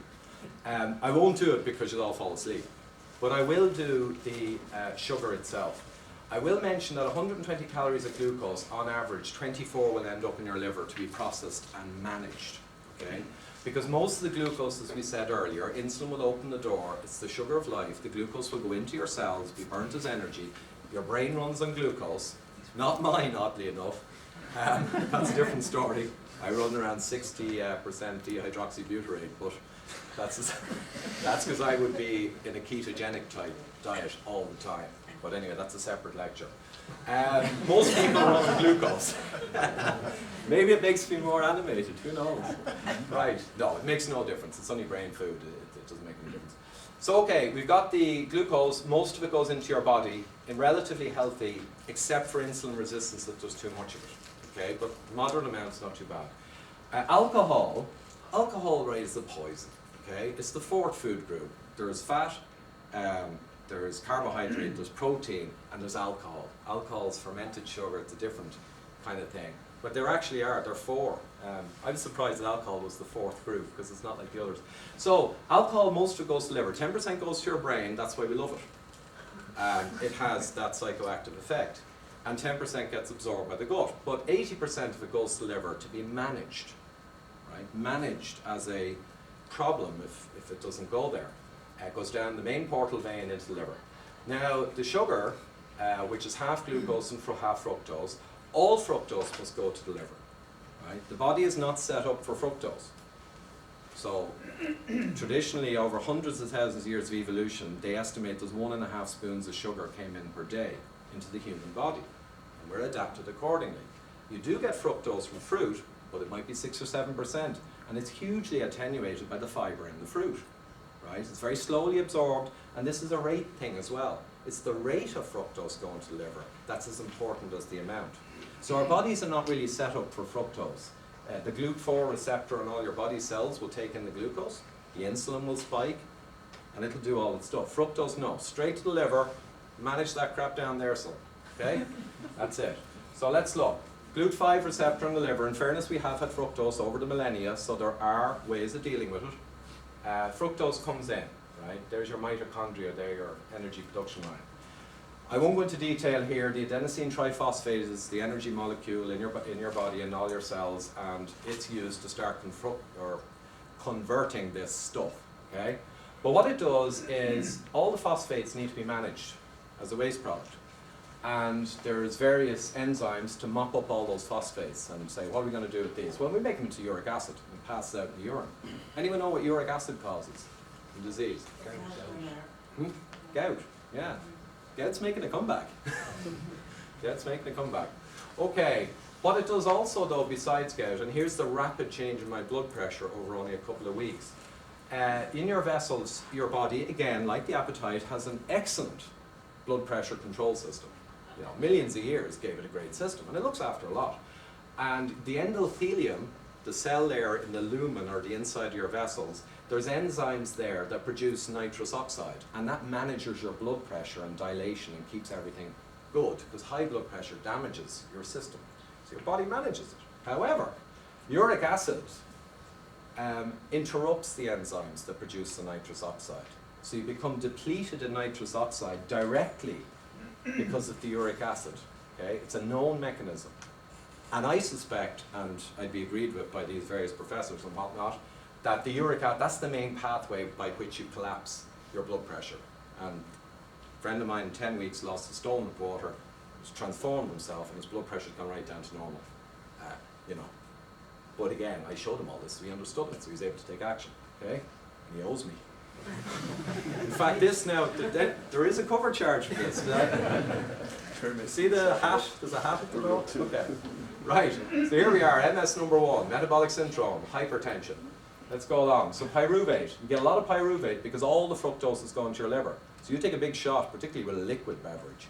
I won't do it because you'll all fall asleep. But I will do the sugar itself. I will mention that 120 calories of glucose, on average, 24 will end up in your liver to be processed and managed, okay? Because most of the glucose, as we said earlier, insulin will open the door, it's the sugar of life, the glucose will go into your cells, be burnt as energy, your brain runs on glucose, not mine, oddly enough. That's a different story. I run around 60% dehydroxybutyrate, but that's because I would be in a ketogenic type diet all the time. But anyway, that's a separate lecture. Most people run on glucose. Maybe it makes me more animated, who knows? Right, no, it makes no difference. It's only brain food, it doesn't make any difference. So okay, we've got the glucose, most of it goes into your body in relatively healthy, except for insulin resistance that does too much of it, okay? But moderate amounts, not too bad. Alcohol, right, is the poison, okay? It's the fourth food group. There's fat, there's carbohydrate, there's protein, and there's alcohol. Alcohol is fermented sugar, it's a different kind of thing. But there actually are, there are four. I was surprised that alcohol was the fourth group, because it's not like the others. So, alcohol, most of it goes to the liver. 10% goes to your brain, that's why we love it. It has that psychoactive effect. and 10% gets absorbed by the gut. But 80% of it goes to the liver to be managed, right? Managed as a problem if it doesn't go there. It goes down the main portal vein into the liver. Now, the sugar, which is half glucose and half fructose, all fructose must go to the liver, right? The body is not set up for fructose. So, traditionally, over hundreds of thousands of years of evolution, they estimate there's 1.5 spoons of sugar came in per day into the human body. And we're adapted accordingly. You do get fructose from fruit, but it might be 6 or 7%. And it's hugely attenuated by the fiber in the fruit, right? It's very slowly absorbed, and this is a rate thing as well. It's the rate of fructose going to the liver that's as important as the amount. So our bodies are not really set up for fructose. The GLUT4 receptor in all your body cells will take in the glucose, the insulin will spike, and it'll do all its stuff. Fructose, no. Straight to the liver, manage that crap down there, son. Okay? That's it. So let's look. GLUT5 receptor in the liver. In fairness, we have had fructose over the millennia, so there are ways of dealing with it. Fructose comes in, right? There's your mitochondria, there your energy production line. I won't go into detail here. The adenosine triphosphate is the energy molecule in your body and all your cells, and it's used to start converting this stuff, okay? But what it does is all the phosphates need to be managed as a waste product. And there's various enzymes to mop up all those phosphates and say, what are we going to do with these? Well, we make them into uric acid and pass it out in the urine. Anyone know what uric acid causes? The disease? Gout, yeah. Gout's making a comeback. Gout's making a comeback. Okay, what it does also though, besides gout, and here's the rapid change in my blood pressure over only a couple of weeks. In your vessels, your body, again, like the appetite, has an excellent blood pressure control system. You know, millions of years gave it a great system, and it looks after a lot. And the endothelium, the cell layer in the lumen or the inside of your vessels, there's enzymes there that produce nitrous oxide, and that manages your blood pressure and dilation and keeps everything good, because high blood pressure damages your system. So your body manages it. However, uric acid interrupts the enzymes that produce the nitrous oxide. So you become depleted in nitrous oxide directly because of the uric acid. Okay? It's a known mechanism. And I suspect, and I'd be agreed with by these various professors and whatnot, that the uric acid, that's the main pathway by which you collapse your blood pressure. And a friend of mine in 10 weeks lost a stone of water, he's transformed himself, and his blood pressure's gone right down to normal. You know. But again, I showed him all this, so he understood it, so he's able to take action. Okay? And he owes me. In fact, this now, there is a cover charge for this. See the hat? There's a hat at the door? Okay. Right. So here we are, MS number 1, metabolic syndrome, hypertension. Let's go along. So pyruvate. You get a lot of pyruvate because all the fructose is going to your liver. So you take a big shot, particularly with a liquid beverage.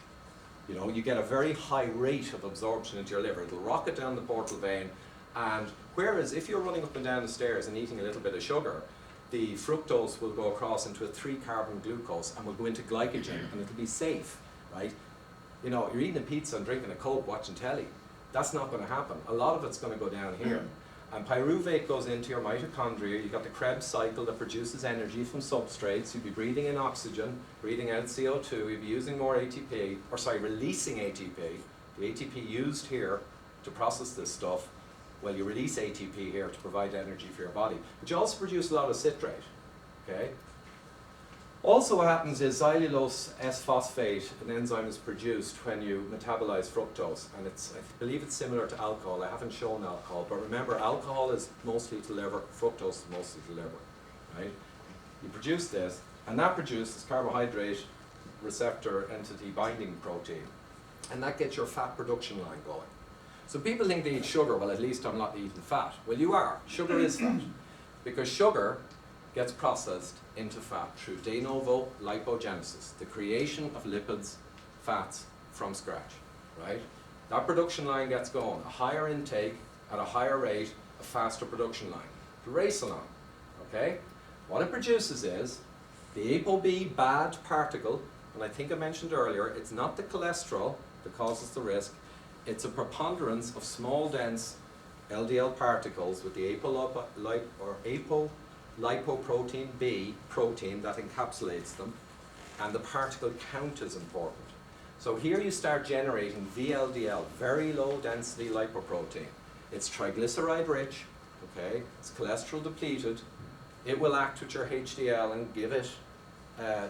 You know, you get a very high rate of absorption into your liver. It'll rocket down the portal vein. And whereas if you're running up and down the stairs and eating a little bit of sugar, the fructose will go across into a 3-carbon glucose and will go into glycogen, and it'll be safe, right? You know, you're eating a pizza and drinking a Coke, watching telly. That's not going to happen. A lot of it's going to go down here. And pyruvate goes into your mitochondria. You've got the Krebs cycle that produces energy from substrates. You'll be breathing in oxygen, breathing out CO2. You'll be using more ATP, or sorry, releasing ATP. The ATP used here to process this stuff. Well, you release ATP here to provide energy for your body. But you also produce a lot of citrate, okay? Also what happens is xylulose S-phosphate, an enzyme, is produced when you metabolize fructose. And it's, I believe it's similar to alcohol. I haven't shown alcohol, but remember, alcohol is mostly to the liver, fructose is mostly to the liver, right? You produce this, and that produces carbohydrate receptor entity binding protein. And that gets your fat production line going. So people think they eat sugar, well, at least I'm not eating fat. Well, you are. Sugar is fat. Because sugar gets processed into fat through de novo lipogenesis, the creation of lipids, fats from scratch, right? That production line gets going. A higher intake at a higher rate, a faster production line. To race along, okay? What it produces is the ApoB bad particle, and I think I mentioned earlier, it's not the cholesterol that causes the risk. It's a preponderance of small, dense LDL particles with the apolipoprotein B protein that encapsulates them, and the particle count is important. So here you start generating VLDL, very low density lipoprotein. It's triglyceride rich, okay? It's cholesterol depleted. It will act with your HDL and give it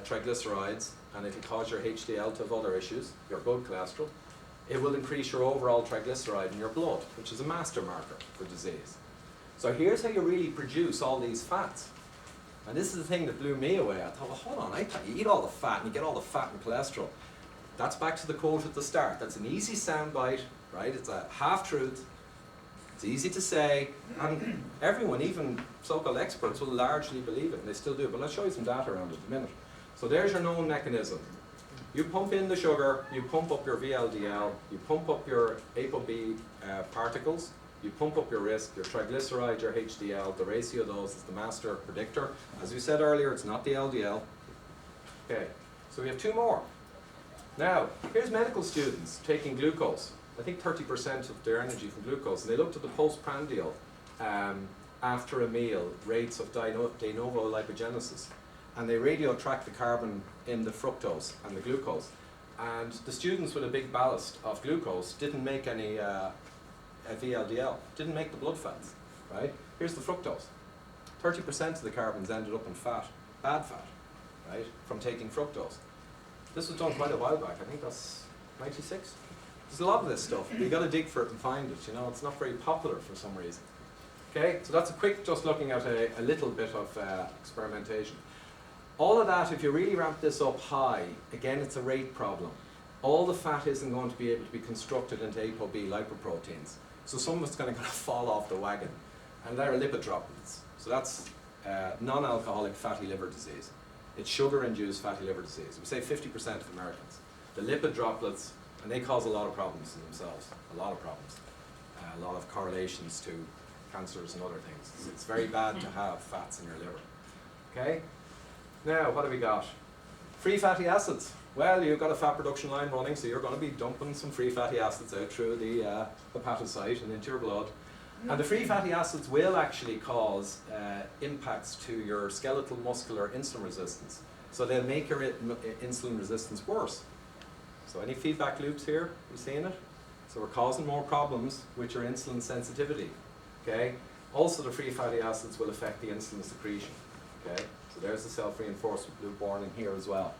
triglycerides, and it will cause your HDL to have other issues, your good cholesterol. It will increase your overall triglyceride in your blood, which is a master marker for disease. So here's how you really produce all these fats. And this is the thing that blew me away. I thought, well, hold on, I thought you eat all the fat and you get all the fat and cholesterol. That's back to the quote at the start. That's an easy soundbite, right? It's a half-truth. It's easy to say, and everyone, even so-called experts, will largely believe it, and they still do. But I'll show you some data around it in a minute. So there's your known mechanism. You pump in the sugar, you pump up your VLDL, you pump up your ApoB particles, you pump up your risk, your triglyceride, your HDL. The ratio of those is the master predictor. As we said earlier, it's not the LDL. Okay, so we have two more. Now, here's medical students taking glucose. I think 30% of their energy from glucose. And they looked at the Post-Prandial after a meal rates of de novo lipogenesis. And they radio tracked the carbon in the fructose and the glucose. And the students with a big ballast of glucose didn't make any VLDL, didn't make the blood fats, right? Here's the fructose. 30% of the carbons ended up in fat, bad fat, right, from taking fructose. This was done quite a while back. I think that's 96. There's a lot of this stuff, but you got to dig for it and find it. You know, it's not very popular for some reason. Okay, so that's a quick, just looking at a little bit of experimentation. All of that, if you really ramp this up high, again, it's a rate problem. All the fat isn't going to be able to be constructed into ApoB lipoproteins. So some of it's going to fall off the wagon. And they're lipid droplets. So that's non-alcoholic fatty liver disease. It's sugar-induced fatty liver disease. We say 50% of Americans. The lipid droplets, and they cause a lot of problems in themselves. A lot of problems. A lot of correlations to cancers and other things. It's very bad to have fats in your liver. Okay? Now, what have we got? Free fatty acids. Well, you've got a fat production line running, so you're going to be dumping some free fatty acids out through the hepatocyte and into your blood. And the free fatty acids will actually cause impacts to your skeletal muscular insulin resistance. So they'll make your insulin resistance worse. So any feedback loops here? You seeing it? So we're causing more problems with your insulin sensitivity. Okay? Also, the free fatty acids will affect the insulin secretion. Okay? So there's the self-reinforcement loop born in here as well.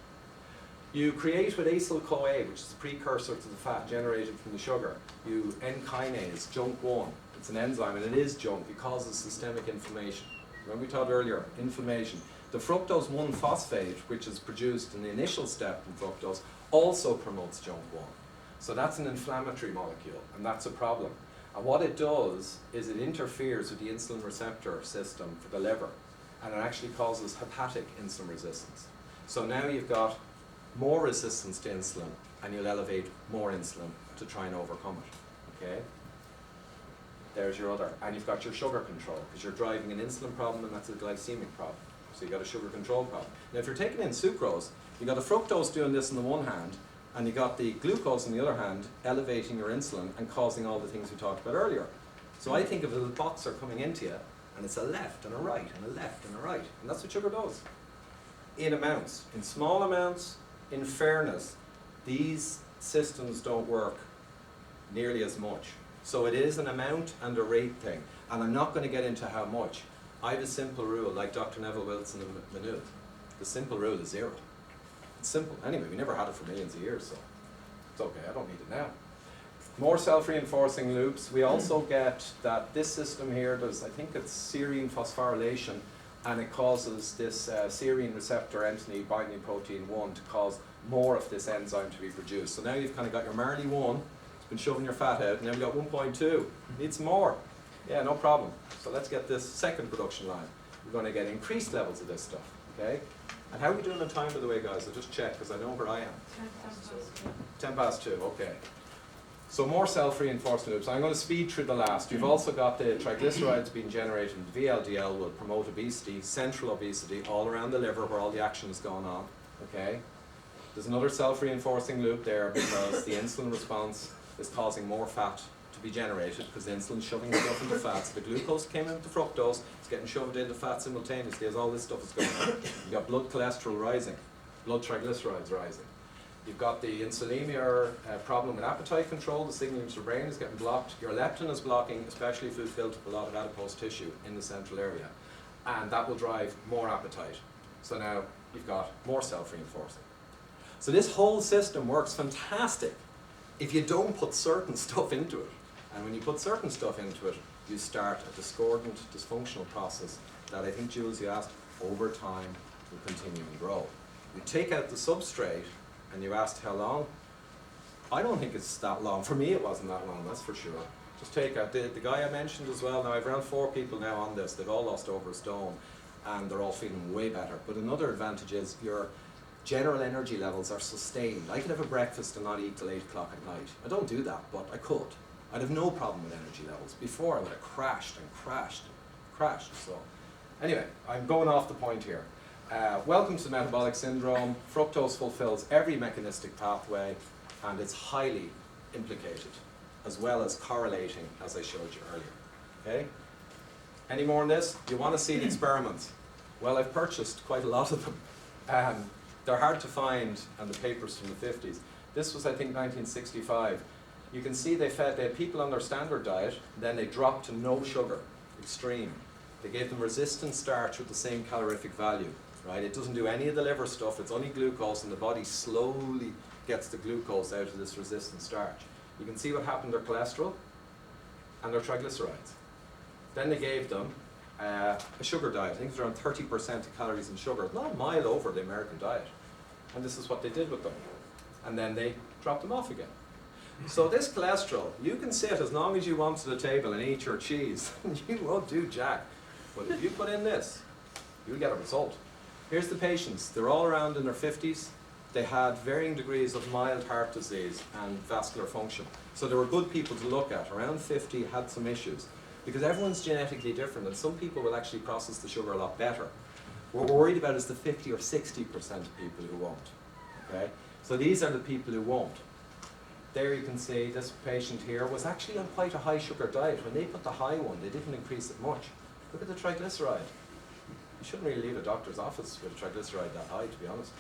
You create with acyl-CoA, which is a precursor to the fat generated from the sugar. You N-kinase, junk1. It's an enzyme, and it is junk. It causes systemic inflammation. Remember we talked earlier, inflammation. The fructose 1-phosphate, which is produced in the initial step in fructose, also promotes junk1. So that's an inflammatory molecule, and that's a problem. And what it does is it interferes with the insulin receptor system for the liver, and it actually causes hepatic insulin resistance. So now you've got more resistance to insulin, and you'll elevate more insulin to try and overcome it. Okay? There's your other. And you've got your sugar control, because you're driving an insulin problem, and that's a glycemic problem. So you've got a sugar control problem. Now if you're taking in sucrose, you've got the fructose doing this on the one hand, and you've got the glucose on the other hand, elevating your insulin and causing all the things we talked about earlier. So I think of a little boxer coming into you, and it's a left and a right, and a left and a right. And that's what sugar does. In amounts. In small amounts, in fairness, these systems don't work nearly as much. So it is an amount and a rate thing. And I'm not going to get into how much. I have a simple rule, like Dr. Neville Wilson and Maynooth. The simple rule is 0. It's simple. Anyway, we never had it for millions of years, so it's okay. I don't need it now. More self-reinforcing loops. We also get that this system here does, I think it's serine phosphorylation, and it causes this serine receptor entity binding protein 1 to cause more of this enzyme to be produced. So now you've kind of got your Marley 1, it's been shoving your fat out, and then we've got 1.2. Need some more. Yeah, no problem. So let's get this second production line. We're going to get increased levels of this stuff. Okay? And how are we doing on time, by the way, guys? I'll just check, because I know where I am. 10 past 2, okay. So more self-reinforcing loops. I'm going to speed through the last. You've also got the triglycerides being generated. The VLDL will promote obesity, central obesity, all around the liver where all the action is going on. Okay? There's another self-reinforcing loop there because the insulin response is causing more fat to be generated because the insulin's shoving stuff into fats. The glucose came into fructose, it's getting shoved into fat simultaneously as all this stuff is going on. You've got blood cholesterol rising, blood triglycerides rising. You've got the insulinemia problem with appetite control, the signaling to the brain is getting blocked. Your leptin is blocking, especially if we've built up a lot of adipose tissue in the central area. And that will drive more appetite. So now you've got more self-reinforcing. So this whole system works fantastic if you don't put certain stuff into it. And when you put certain stuff into it, you start a discordant, dysfunctional process that I think, Jules, you asked, over time will continue and grow. You take out the substrate, and you asked how long. I don't think it's that long. For me, it wasn't that long, that's for sure. Just take out the guy I mentioned as well. Now, I've around 4 people now on this. They've all lost over a stone, and they're all feeling way better. But another advantage is your general energy levels are sustained. I could have a breakfast and not eat till 8 o'clock at night. I don't do that, but I could. I'd have no problem with energy levels. Before, I would have crashed and crashed and crashed. So, anyway, I'm going off the point here. Welcome to metabolic syndrome. Fructose fulfills every mechanistic pathway, and it's highly implicated, as well as correlating, as I showed you earlier. Okay? Any more on this? You want to see the experiments? Well, I've purchased quite a lot of them. They're hard to find, and the papers from the 50s. This was, I think, 1965. You can see they had people on their standard diet, then they dropped to no sugar, extreme. They gave them resistant starch with the same calorific value, right? It doesn't do any of the liver stuff, it's only glucose, and the body slowly gets the glucose out of this resistant starch. You can see what happened to their cholesterol and their triglycerides. Then they gave them a sugar diet. I think it was around 30% of calories in sugar, not a mile over the American diet. And this is what they did with them. And then they dropped them off again. So this cholesterol, you can sit as long as you want to the table and eat your cheese. You won't do jack. But if you put in this, you'll get a result. Here's the patients. They're all around in their 50s. They had varying degrees of mild heart disease and vascular function. So they were good people to look at. Around 50 had some issues. Because everyone's genetically different, and some people will actually process the sugar a lot better. What we're worried about is the 50 or 60% of people who won't. Okay? So these are the people who won't. There you can see this patient here was actually on quite a high sugar diet. When they put the high one, they didn't increase it much. Look at the triglyceride. You shouldn't really leave a doctor's office with a triglyceride that high, to be honest.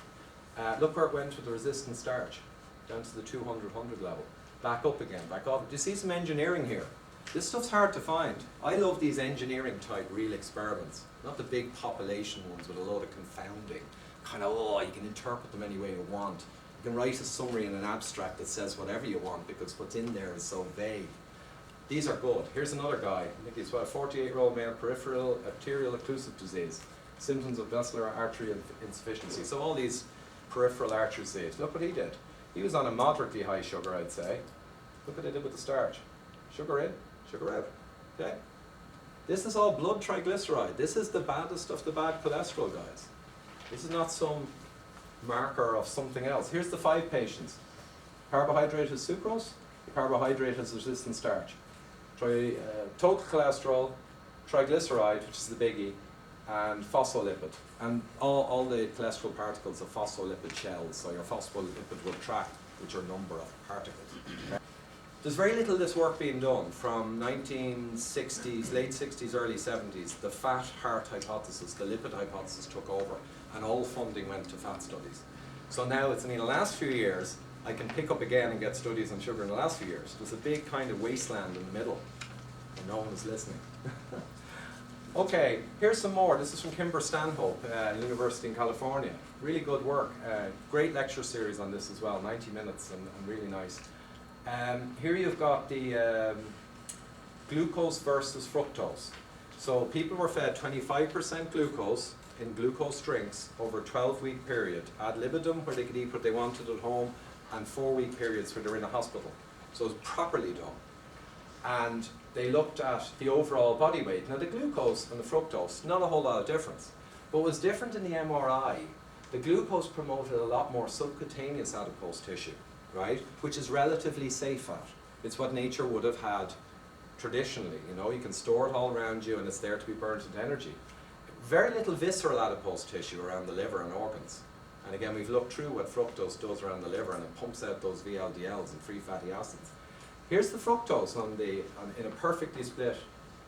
Look where it went with the resistant starch, down to the 200 level. Back up again, back off. Do you see some engineering here? This stuff's hard to find. I love these engineering type real experiments, not the big population ones with a lot of confounding. Kind of, oh, you can interpret them any way you want. You can write a summary in an abstract that says whatever you want because what's in there is so vague. These are good. Here's another guy. I think he's a 48-year-old male, peripheral arterial occlusive disease, symptoms of vascular artery insufficiency. So all these peripheral artery disease. Look what he did. He was on a moderately high sugar, I'd say. Look what he did with the starch. Sugar in, sugar out. Okay? This is all blood triglyceride. This is the baddest of the bad cholesterol, guys. This is not some marker of something else. Here's the 5 patients. Carbohydrate is sucrose, carbohydrate is resistant starch. Total cholesterol, triglyceride, which is the biggie, and phospholipid. And all the cholesterol particles are phospholipid shells, so your phospholipid will track with your number of particles. Okay? There's very little of this work being done from 1960s, late 60s, early 70s. The fat heart hypothesis, the lipid hypothesis took over, and all funding went to fat studies. So now it's in the last few years, I can pick up again and get studies on sugar in the last few years. There's a big kind of wasteland in the middle, and no one was listening. Okay, here's some more. This is from Kimber Stanhope, University in California. Really good work. Great lecture series on this as well, 90 minutes and really nice. Here you've got the glucose versus fructose. So people were fed 25% glucose in glucose drinks over a 12-week period, ad libitum, where they could eat what they wanted at home, and 4-week periods where they're in a hospital. So it was properly done. And they looked at the overall body weight. Now the glucose and the fructose, not a whole lot of difference. But what was different in the MRI, the glucose promoted a lot more subcutaneous adipose tissue, right? Which is relatively safe fat. It's what nature would have had traditionally. You know, you can store it all around you and it's there to be burnt into energy. Very little visceral adipose tissue around the liver and organs. And again, we've looked through what fructose does around the liver, and it pumps out those VLDLs and free fatty acids. Here's the fructose in a perfectly split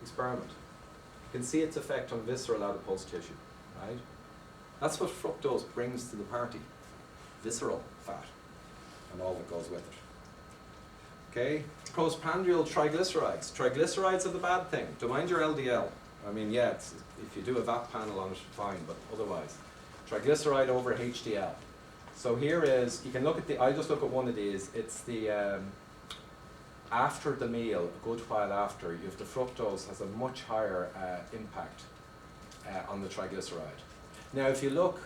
experiment. You can see its effect on visceral adipose tissue, right? That's what fructose brings to the party, visceral fat. and all that goes with it. Okay, postprandial triglycerides. Triglycerides are the bad thing. Don't mind your LDL. I mean, yeah, if you do a VAT panel on it, fine, but otherwise. Triglyceride over HDL. So here is, you can look at the, I just look at one of these. It's the, after the meal, a good while after, you have the fructose has a much higher impact on the triglyceride. Now, if you look,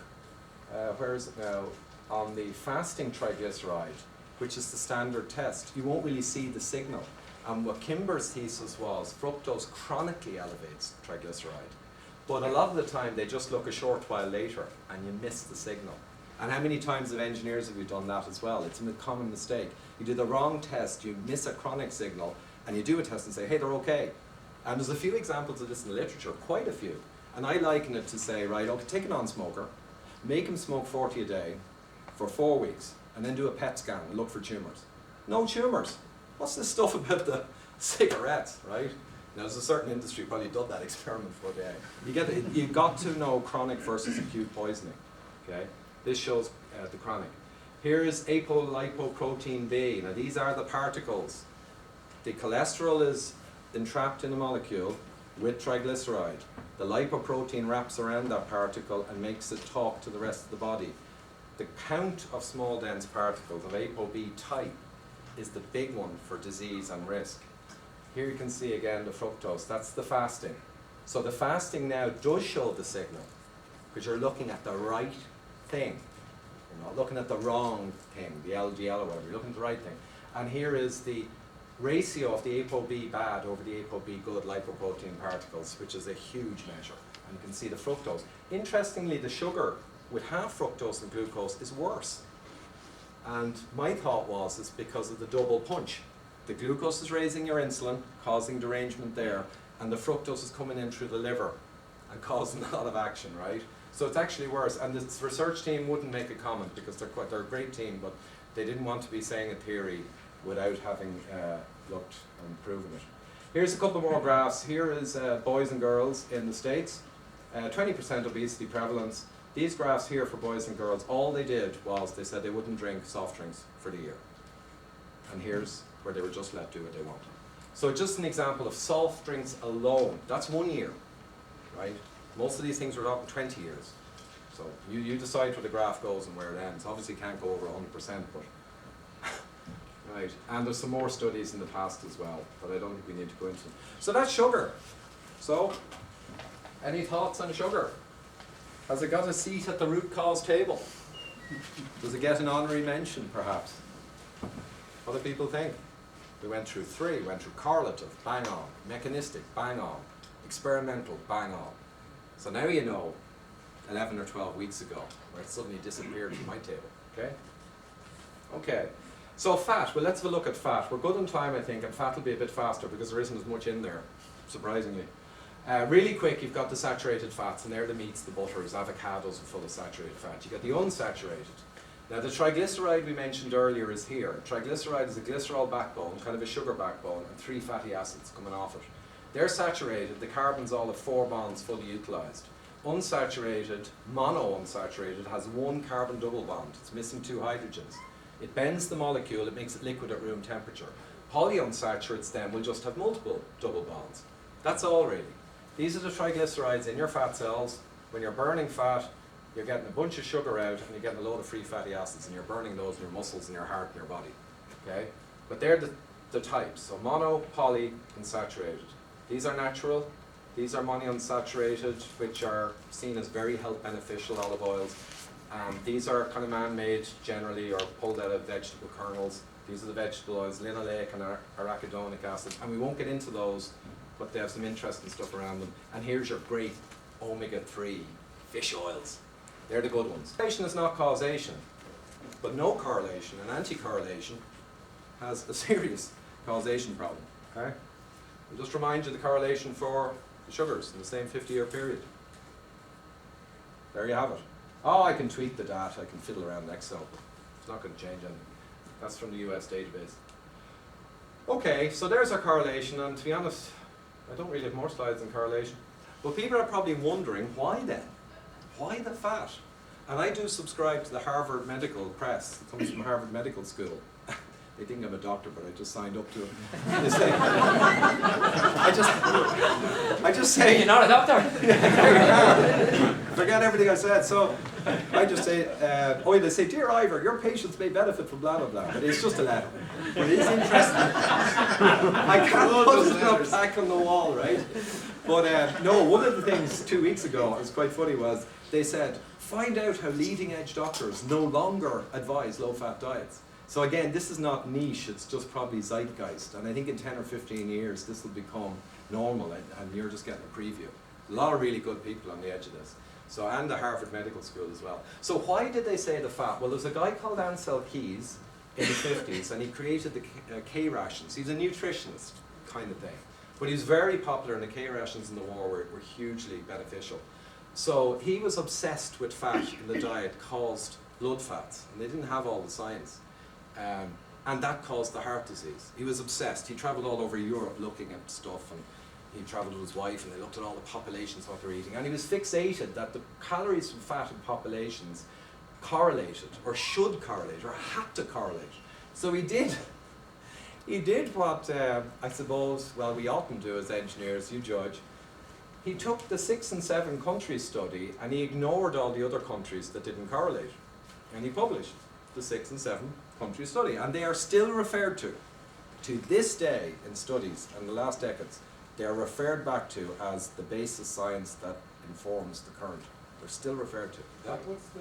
where is it now? On the fasting triglyceride, which is the standard test, you won't really see the signal. And what Kimber's thesis was, fructose chronically elevates triglyceride. But a lot of the time, they just look a short while later, and you miss the signal. And how many times have engineers have you done that as well? It's a common mistake. You do the wrong test, you miss a chronic signal, and you do a test and say, hey, they're okay. And there's a few examples of this in the literature, quite a few. And I liken it to say, right, okay, take a non-smoker, make him smoke 40 a day for 4 weeks, and then do a PET scan and look for tumours. No tumours. What's this stuff about the cigarettes, right? Now, there's a certain industry probably done that experiment for you've got to know chronic versus acute poisoning, okay? This shows the chronic. Here is apolipoprotein B. Now, these are the particles. The cholesterol is entrapped in a molecule with triglyceride. The lipoprotein wraps around that particle and makes it talk to the rest of the body. The count of small dense particles of ApoB type is the big one for disease and risk. Here you can see again the fructose. That's the fasting. So the fasting now does show the signal because you're looking at the right thing. You're not looking at the wrong thing, the LDL or whatever. You're looking at the right thing. And here is the ratio of the ApoB bad over the ApoB good lipoprotein particles, which is a huge measure. And you can see the fructose. Interestingly, the sugar with half fructose and glucose is worse. And my thought was it's because of the double punch. The glucose is raising your insulin, causing derangement there, and the fructose is coming in through the liver and causing a lot of action, right? So it's actually worse. And this research team wouldn't make a comment because they're a great team, but they didn't want to be saying a theory without having looked and proven it. Here's a couple more graphs. Here is boys and girls in the States, 20% obesity prevalence. These graphs here for boys and girls, all they did was they said they wouldn't drink soft drinks for the year. And here's where they were just let do what they want. So just an example of soft drinks alone. That's 1 year, right? Most of these things we're talking 20 years. So you decide where the graph goes and where it ends. Obviously can't go over 100%, but right. And there's some more studies in the past as well, but I don't think we need to go into them. So that's sugar. So, any thoughts on sugar? Has it got a seat at the root cause table? Does it get an honorary mention, perhaps? What do people think? We went through 3. We went through correlative, bang on. Mechanistic, bang on. Experimental, bang on. So now you know 11 or 12 weeks ago, where it suddenly disappeared from my table, okay? Okay, so fat. Well, let's have a look at fat. We're good on time, I think, and fat will be a bit faster because there isn't as much in there, surprisingly. Really quick, you've got the saturated fats, and they're the meats, the butters, avocados are full of saturated fat. You've got the unsaturated. Now the triglyceride we mentioned earlier is here. Triglyceride is a glycerol backbone, kind of a sugar backbone, and 3 fatty acids coming off it. They're saturated, the carbons all have 4 bonds fully utilised. Unsaturated, monounsaturated, has 1 carbon double bond. It's missing 2 hydrogens. It bends the molecule, it makes it liquid at room temperature. Polyunsaturates then will just have multiple double bonds. That's all really. These are the triglycerides in your fat cells. When you're burning fat, you're getting a bunch of sugar out and you're getting a load of free fatty acids, and you're burning those in your muscles and your heart and your body. Okay? But they're the types. So mono, poly, and saturated. These are natural. These are monounsaturated, which are seen as very health beneficial olive oils. These are kind of man-made generally, or pulled out of vegetable kernels. These are the vegetable oils, linoleic and arachidonic acid. And we won't get into those, but they have some interesting stuff around them. And here's your great omega-3 fish oils. They're the good ones. Correlation is not causation, but no correlation and anti-correlation has a serious causation problem. Okay? I'll just remind you the correlation for the sugars in the same 50-year period. There you have it. Oh, I can tweak the data, I can fiddle around in Excel, but it's not going to change anything. That's from the US database. Okay, so there's our correlation, and to be honest, I don't really have more slides on correlation. But people are probably wondering, why then? Why the fat? And I do subscribe to the Harvard Medical Press. It comes from Harvard Medical School. They think I'm a doctor, but I just signed up to it. They say, I just say, You're not a doctor. forget everything I said. So I just say, they say, dear Ivor, your patients may benefit from blah, blah, blah. But it's just a letter. But it is interesting. I can't put it up back on the wall, right? But no, one of the things 2 weeks ago, it was quite funny, was they said, find out how leading edge doctors no longer advise low-fat diets. So again, this is not niche, it's just probably zeitgeist. And I think in 10 or 15 years, this will become normal, and you're just getting a preview. A lot of really good people on the edge of this. So, and the Harvard Medical School as well. So why did they say the fat? Well, there's a guy called Ansel Keys in the 50s, and he created the K rations. He's a nutritionist kind of thing. But he was very popular, and the K rations in the war were hugely beneficial. So he was obsessed with fat in the diet caused blood fats, and they didn't have all the science. And that caused the heart disease. He was obsessed. He traveled all over Europe looking at stuff, and he traveled with his wife, and they looked at all the populations, what they were eating. And he was fixated that the calories from fat in populations correlated, or should correlate, or had to correlate. So he did what I suppose, well, we often do as engineers, you judge. He took the 6 and 7 country study, and he ignored all the other countries that didn't correlate. And he published the 6 and 7 country study, and they are still referred to this day in studies in the last decades. They are referred back to as the basis science that informs the current. They're still referred to. Yeah? What's the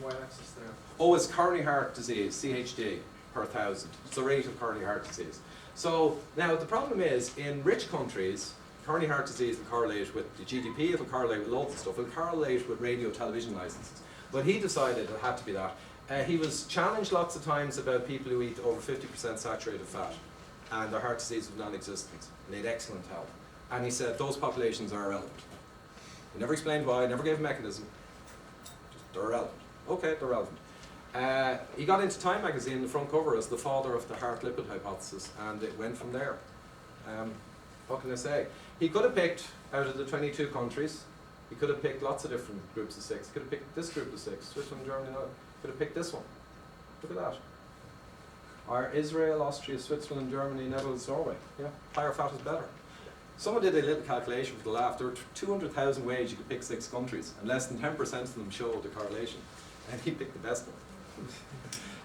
y-axis there? Oh, it's coronary heart disease, CHD, per 1,000. It's the rate of coronary heart disease. So now the problem is, in rich countries, coronary heart disease will correlate with the GDP, it will correlate with loads of stuff, it will correlate with radio television licenses. But he decided it had to be that. He was challenged lots of times about people who eat over 50% saturated fat, and their heart disease was non-existent, and they had excellent health. And he said those populations are irrelevant. He never explained why, never gave a mechanism, just they're irrelevant. Okay, they're relevant. He got into Time magazine, the front cover, as the father of the heart lipid hypothesis, and it went from there. What can I say? He could have picked, out of the 22 countries, he could have picked lots of different groups of 6. He could have picked this group of 6, Switzerland, Germany, no. Could have picked this one. Look at that. Or Israel, Austria, Switzerland, Germany, Netherlands, Norway. Yeah, higher fat is better. Someone did a little calculation for the laugh. There were 200,000 ways you could pick 6 countries, and less than 10% of them showed the correlation. And he picked the best one.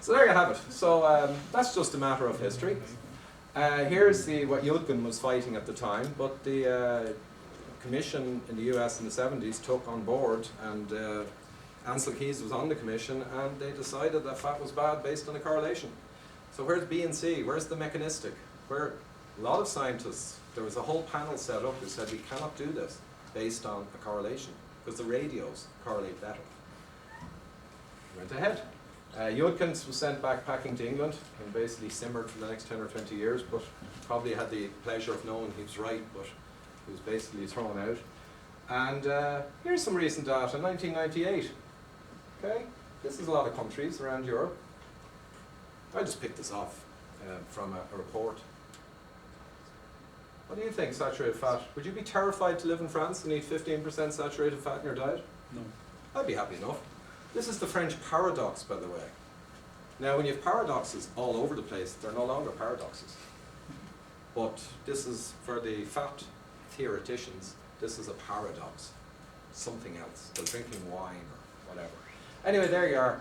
So there you have it. So that's just a matter of history. Here's what Yudkin was fighting at the time, but the commission in the US in the 70s took on board, and Ansel Keys was on the commission, and they decided that fat was bad based on a correlation. So where's B and C? Where's the mechanistic? Where a lot of scientists, there was a whole panel set up who said we cannot do this based on a correlation, because the radios correlate better. Went ahead. Judkins was sent back packing to England and basically simmered for the next 10 or 20 years, but probably had the pleasure of knowing he was right, but he was basically thrown out. And here's some recent data, 1998. Okay, this is a lot of countries around Europe. I just picked this off from a report. What do you think, saturated fat? Would you be terrified to live in France and eat 15% saturated fat in your diet? No. I'd be happy enough. This is the French paradox, by the way. Now, when you have paradoxes all over the place, they're no longer paradoxes. But this is, for the fat theoreticians, this is a paradox. Something else. They're drinking wine or whatever. Anyway, there you are.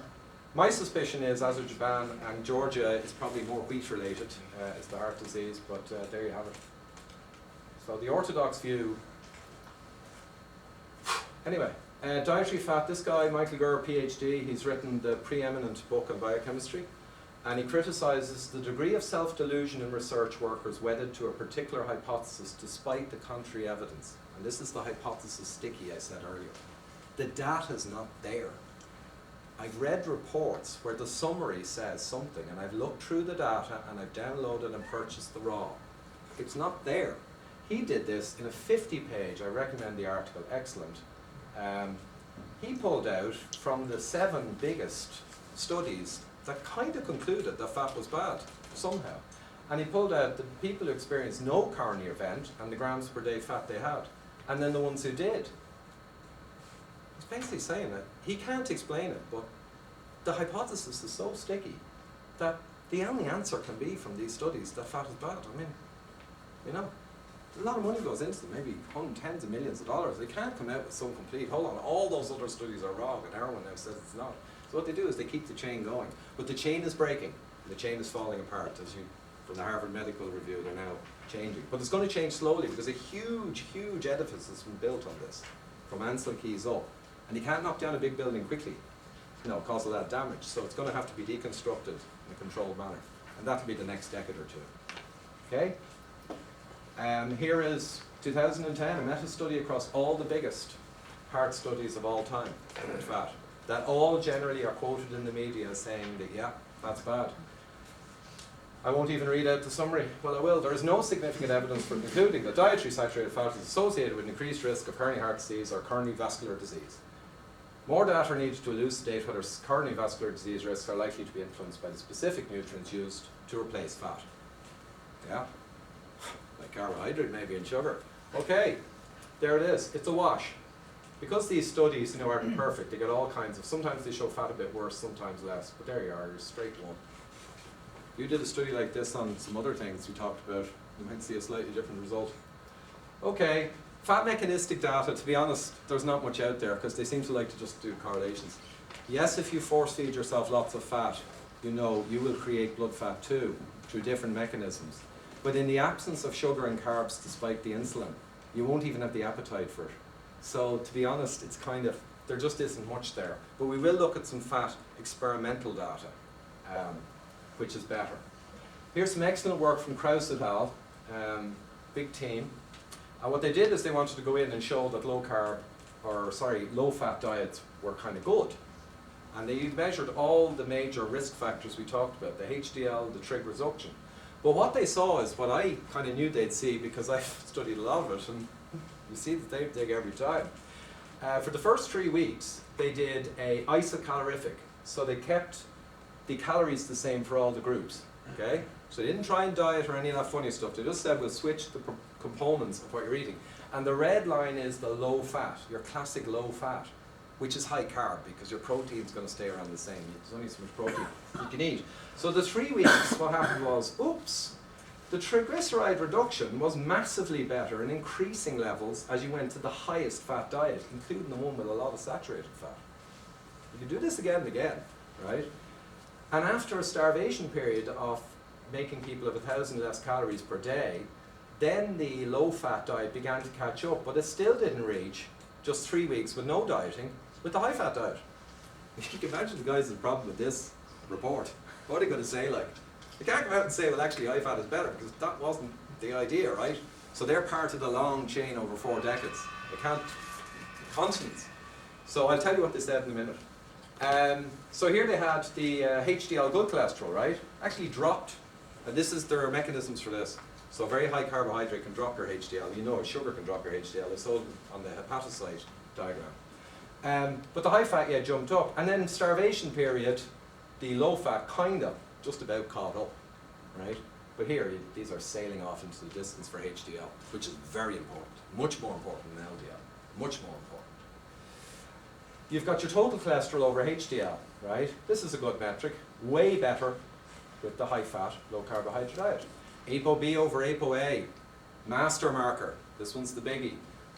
My suspicion is Azerbaijan and Georgia is probably more wheat-related as the heart disease, but there you have it. So the orthodox view. Anyway. Dietary fat, this guy, Michael Gurr, PhD, he's written the preeminent book on biochemistry, and he criticises the degree of self-delusion in research workers wedded to a particular hypothesis despite the contrary evidence. And this is the hypothesis sticky I said earlier. The data's not there. I've read reports where the summary says something, and I've looked through the data, and I've downloaded and purchased the raw. It's not there. He did this in a 50-page, I recommend the article, excellent. He pulled out from the 7 biggest studies that kind of concluded that fat was bad, somehow. And he pulled out the people who experienced no coronary event and the grams per day fat they had, and then the ones who did. It's basically saying that he can't explain it, but the hypothesis is so sticky that the only answer can be from these studies that fat is bad. I mean, you know, a lot of money goes into them, maybe tens of millions of dollars. They can't come out with some complete, hold on, all those other studies are wrong, and everyone now says it's not. So what they do is they keep the chain going. But the chain is breaking, and the chain is falling apart. As you, from the Harvard Medical Review, they're now changing. But it's going to change slowly because a huge, huge edifice has been built on this, from Ansel Keys up. And you can't knock down a big building quickly, you know, cause a lot of damage. So it's going to have to be deconstructed in a controlled manner. And that'll be the next decade or two. Okay? Here is 2010, a meta-study across all the biggest heart studies of all time with fat, that all generally are quoted in the media as saying that, yeah, that's bad. I won't even read out the summary. Well, I will. There is no significant evidence for concluding that dietary saturated fat is associated with an increased risk of coronary heart disease or coronary vascular disease. More data are needed to elucidate whether coronary vascular disease risks are likely to be influenced by the specific nutrients used to replace fat. Yeah? Like carbohydrate maybe and sugar. Okay, there it is. It's a wash. Because these studies, you know, aren't perfect, they get all kinds of, sometimes they show fat a bit worse, sometimes less, but there you are, you're a straight one. If you did a study like this on some other things we talked about, you might see a slightly different result. Okay, fat mechanistic data, to be honest, there's not much out there because they seem to like to just do correlations. Yes, if you force feed yourself lots of fat, you know, you will create blood fat too, through different mechanisms. But in the absence of sugar and carbs to spike the insulin, you won't even have the appetite for it. So to be honest, it's kind of, there just isn't much there. But we will look at some fat experimental data, which is better. Here's some excellent work from Krause et al., big team. What they did is they wanted to go in and show that low fat diets were kind of good. And they measured all the major risk factors we talked about, the HDL, the trig reduction. But what they saw is what I kind of knew they'd see because I've studied a lot of it, and you see that they dig every time. For the first 3 weeks, they did a isocalorific. So they kept the calories the same for all the groups, okay? So they didn't try and diet or any of that funny stuff. They just said, we'll switch the components of what you're eating. And the red line is the low fat, your classic low fat, which is high carb because your protein's going to stay around the same. There's only so much protein you can eat. So the 3 weeks, what happened was, oops, the triglyceride reduction was massively better in increasing levels as you went to the highest fat diet, including the one with a lot of saturated fat. You can do this again and again, right? And after a starvation period of making people have 1,000 less calories per day, then the low-fat diet began to catch up, but it still didn't reach just 3 weeks with no dieting, with the high-fat diet. You can imagine the guys with the problem with this report. What are they going to say, like? They can't come out and say, well, actually, high-fat is better, because that wasn't the idea, right? So they're part of the long chain over 4 decades. They can't, continents. So I'll tell you what they said in a minute. So here they had the HDL good cholesterol, right? Actually dropped, and this is, there are mechanisms for this. So very high carbohydrate can drop your HDL. You know sugar can drop your HDL. It's all on the hepatocyte diagram. But the high fat, yeah, jumped up. And then starvation period, the low fat kind of just about caught up, right? But here, these are sailing off into the distance for HDL, which is very important. Much more important than LDL. Much more important. You've got your total cholesterol over HDL, right? This is a good metric. Way better with the high fat, low carbohydrate diet. ApoB over ApoA, master marker. This one's the biggie.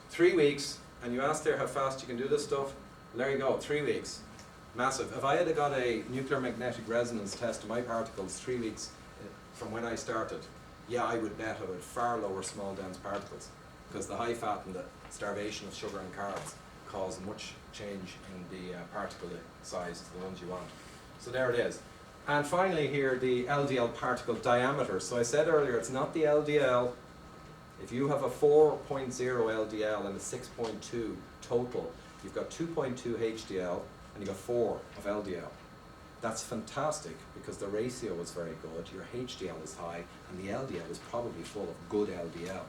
3 weeks, and you asked there how fast you can do this stuff. Well, there you go, 3 weeks. Massive. If I had got a nuclear magnetic resonance test of my particles 3 weeks from when I started, yeah, I would bet I would far lower small dense particles, because the high fat and the starvation of sugar and carbs cause much change in the particle size to the ones you want. So there it is. And finally here, the LDL particle diameter. So I said earlier, it's not the LDL. If you have a 4.0 LDL and a 6.2 total, you've got 2.2 HDL and you've got 4 of LDL. That's fantastic because the ratio is very good. Your HDL is high and the LDL is probably full of good LDL.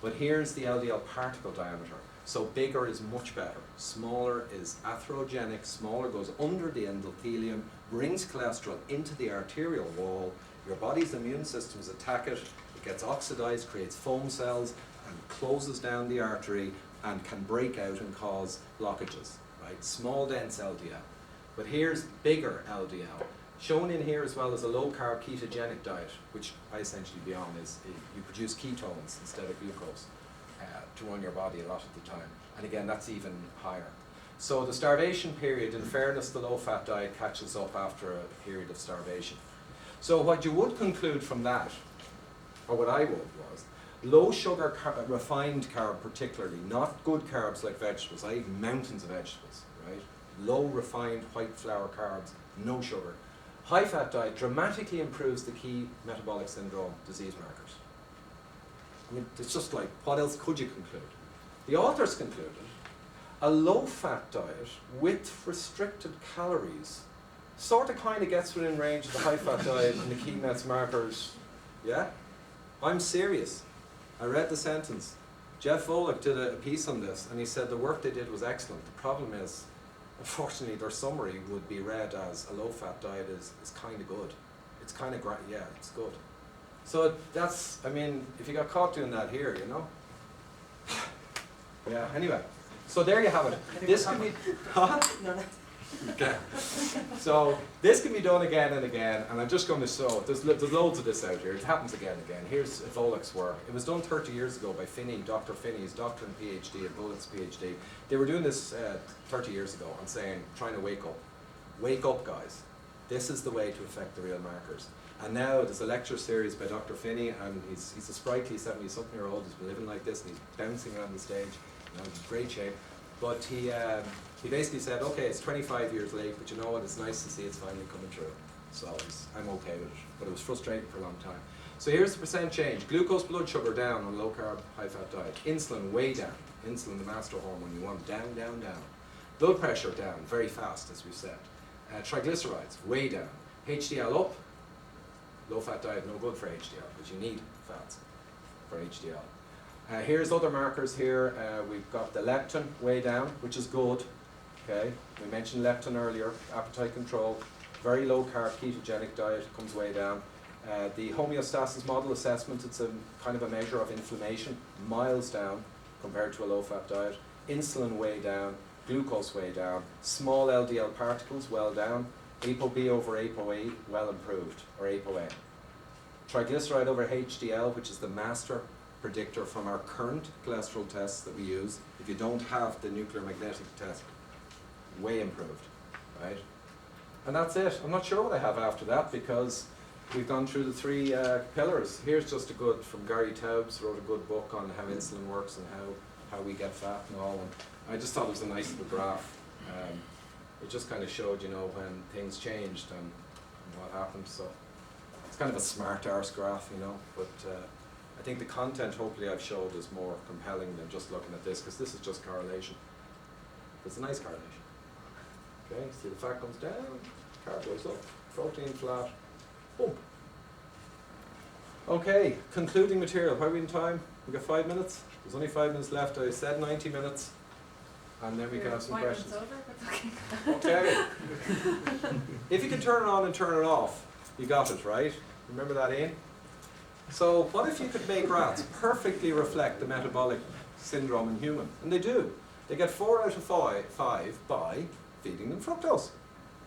But here's the LDL particle diameter. So bigger is much better. Smaller is atherogenic. Smaller goes under the endothelium, brings cholesterol into the arterial wall. Your body's immune systems attack it. It gets oxidized, creates foam cells, and closes down the artery and can break out and cause blockages, right? Small dense LDL. But here's bigger LDL. Shown in here as well as a low-carb ketogenic diet, which I essentially be on, is you produce ketones instead of glucose to run your body a lot of the time. And again, that's even higher. So the starvation period, in fairness, the low-fat diet catches up after a period of starvation. So what you would conclude from that, or what I would, was low sugar, refined carb particularly, not good carbs like vegetables. I eat mountains of vegetables, right? Low refined white flour carbs, no sugar. High fat diet dramatically improves the key metabolic syndrome disease markers. I mean, it's just like, what else could you conclude? The authors concluded a low fat diet with restricted calories sort of kind of gets within range of the high fat diet and the key mets markers. Yeah? I'm serious. I read the sentence. Jeff Volek did a piece on this, and he said the work they did was excellent. The problem is, unfortunately, their summary would be read as a low-fat diet is kind of good. It's kind of great, yeah, it's good. So that's, I mean, if you got caught doing that here, you know. Yeah, anyway. So there you have it. This can be, huh? Okay. So this can be done again and again, and I'm just going to show, there's loads of this out here. It happens again and again. Here's Volek's work. It was done 30 years ago by Finney, Dr. Finney, his doctor and PhD at Volek's PhD. They were doing this 30 years ago and saying, trying to wake up. Wake up, guys. This is the way to affect the real markers. And now there's a lecture series by Dr. Finney, and he's a sprightly 70-something-year-old who's been living like this, and he's bouncing around the stage. You know, he's in great shape. But he basically said, okay, it's 25 years late, but you know what, it's nice to see it's finally coming true. So I'm okay with it, but it was frustrating for a long time. So here's the percent change. Glucose blood sugar down on low carb, high fat diet. Insulin way down. Insulin, the master hormone you want, down, down, down. Blood pressure down, very fast, as we've said. Triglycerides, way down. HDL up. Low fat diet, no good for HDL, because you need fats for HDL. Here's other markers here. We've got the leptin way down, which is good. Okay, we mentioned leptin earlier. Appetite control, very low carb ketogenic diet comes way down. The homeostasis model assessment, it's a kind of a measure of inflammation, miles down compared to a low fat diet. Insulin way down, glucose way down, small LDL particles well down, ApoB over ApoA well improved, or ApoA. Triglyceride over HDL, which is the master predictor from our current cholesterol tests that we use. If you don't have the nuclear magnetic test, way improved, right? And that's it. I'm not sure what I have after that, because we've gone through the three pillars. Here's just a good, from Gary Taubes, wrote a good book on how insulin works and how we get fat and all. And I just thought it was a nice little graph. It just kind of showed, you know, when things changed and what happened. So it's kind of a smart arse graph, you know, but I think the content hopefully I've showed is more compelling than just looking at this, because this is just correlation. It's a nice correlation. Okay, see the fat comes down, carb goes up, protein flat, boom. Okay, concluding material. How are we in time? We got 5 minutes. There's only 5 minutes left. I said 90 minutes, and then we can have some questions. Okay. If you can turn it on and turn it off, you got it, right? Remember that, Ian? So what if you could make rats perfectly reflect the metabolic syndrome in human? And they do. They get 4 out of 5 by feeding them fructose.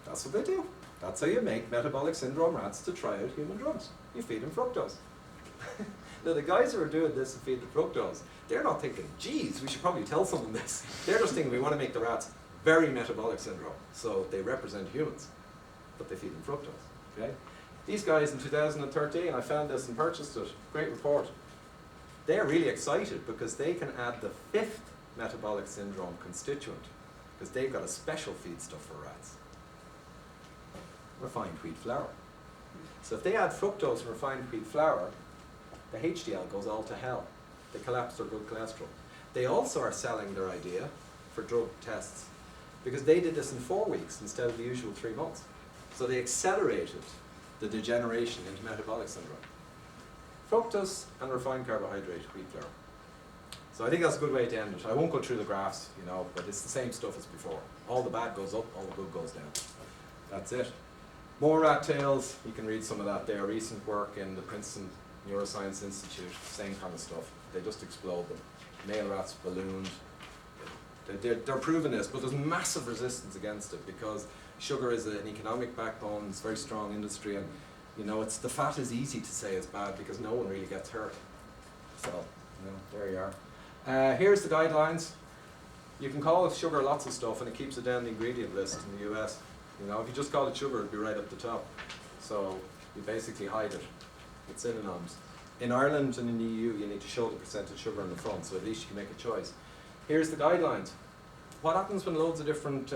That's what they do. That's how you make metabolic syndrome rats to try out human drugs. You feed them fructose. Now the guys who are doing this and feed them fructose, they're not thinking, geez, we should probably tell someone this. They're just thinking we want to make the rats very metabolic syndrome. So they represent humans, but they feed them fructose. Okay? These guys in 2013, I found this and purchased it. Great report. They're really excited because they can add the 5th metabolic syndrome constituent, because they've got a special feedstuff for rats. Refined wheat flour. So if they add fructose and refined wheat flour, the HDL goes all to hell. They collapse their good cholesterol. They also are selling their idea for drug tests, because they did this in 4 weeks instead of the usual 3 months. So they accelerated the degeneration into metabolic syndrome. Fructose and refined carbohydrate wheat flour. So I think that's a good way to end it. I won't go through the graphs, you know, but it's the same stuff as before. All the bad goes up, all the good goes down. That's it. More rat tails, you can read some of that there. Recent work in the Princeton Neuroscience Institute, same kind of stuff. They just explode them. Male rats ballooned, They're proving this, but there's massive resistance against it because sugar is an economic backbone, it's a very strong industry, and you know, the fat is easy to say is bad because no one really gets hurt. So, you know, there you are. Here's the guidelines. You can call it sugar lots of stuff, and it keeps it down the ingredient list in the US. You know, if you just call it sugar, it'd be right up the top. So you basically hide it with synonyms. In Ireland and in the EU, you need to show the percentage sugar on the front, so at least you can make a choice. Here's the guidelines. What happens when loads of different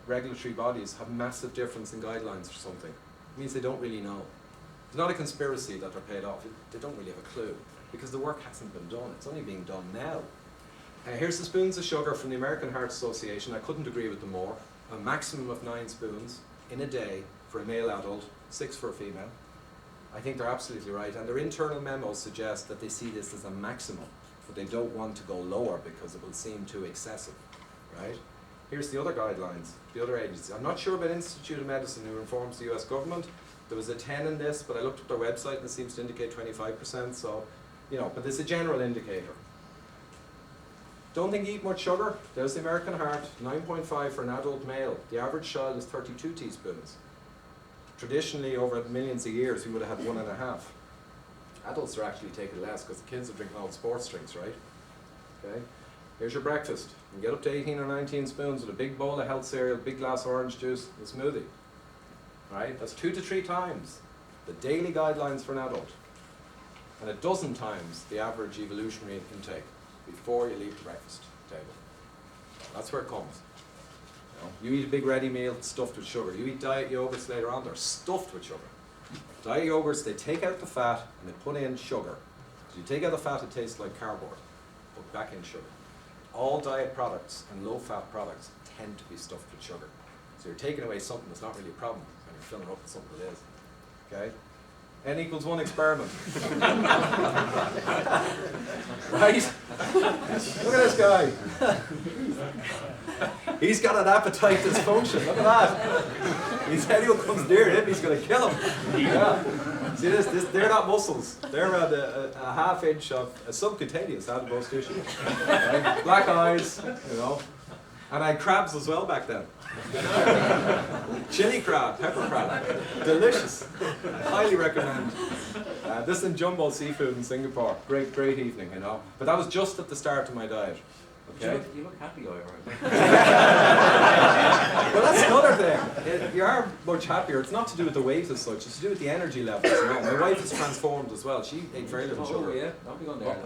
regulatory bodies have massive difference in guidelines for something? It means they don't really know. It's not a conspiracy that they're paid off. They don't really have a clue because the work hasn't been done. It's only being done now. Here's the spoons of sugar from the American Heart Association. I couldn't agree with them more. A maximum of 9 spoons in a day for a male adult, 6 for a female. I think they're absolutely right. And their internal memos suggest that they see this as a maximum, but they don't want to go lower because it will seem too excessive, right? Here's the other guidelines, the other agencies. I'm not sure about Institute of Medicine, who informs the US government. There was a 10 in this, but I looked at their website and it seems to indicate 25%, so, you know, but it's a general indicator. Don't think you eat much sugar. There's the American Heart, 9.5 for an adult male. The average child is 32 teaspoons. Traditionally, over millions of years, we would have had 1.5. Adults are actually taking less because the kids are drinking all the sports drinks, right? Okay. Here's your breakfast. You can get up to 18 or 19 spoons with a big bowl of health cereal, big glass of orange juice, and a smoothie. Right? That's 2 to 3 times the daily guidelines for an adult, and 12 times the average evolutionary intake before you leave the breakfast table. That's where it comes. You eat a big ready meal, it's stuffed with sugar. You eat diet yogurts later on, they're stuffed with sugar. Diet yogurts, they take out the fat and they put in sugar. So you take out the fat, it tastes like cardboard. Put back in sugar. All diet products and low-fat products tend to be stuffed with sugar. So you're taking away something that's not really a problem, and you're filling it up with something that is. Okay? N equals 1 experiment. Right? Look at this guy. He's got an appetite dysfunction. Look at that. He's anyone comes near him, he's going to kill him. Yeah. See this? They're not muscles. They're around a half inch of subcutaneous adipose tissue. Right? Black eyes, you know. And I had crabs as well back then. Chili crab, pepper crab, delicious. Highly recommend. This is in Jumbo Seafood in Singapore. Great, great evening, you know. But that was just at the start of my diet. Okay. You look happy, Ira. Well, that's another thing. You are much happier. It's not to do with the weight as such. It's to do with the energy levels. You know? My wife is transformed as well. She ate very little sugar. Oh yeah, I'll be on there.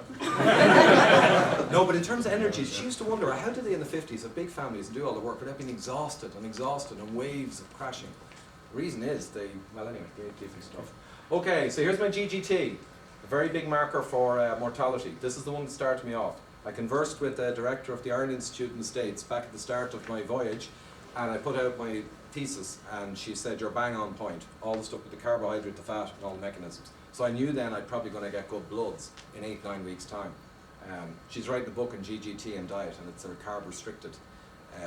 No, but in terms of energy, she used to wonder, how did they in the 50s have big families and do all the work without being exhausted and waves of crashing? The reason is they ate different stuff. Okay, so here's my GGT, a very big marker for mortality. This is the one that started me off. I conversed with the director of the Iron Institute in the States back at the start of my voyage, and I put out my thesis, and she said, you're bang on point. All the stuff with the carbohydrate, the fat, and all the mechanisms. So I knew then I'd probably going to get good bloods in 8-9 weeks' time. She's writing a book on GGT and diet, and it's a carb-restricted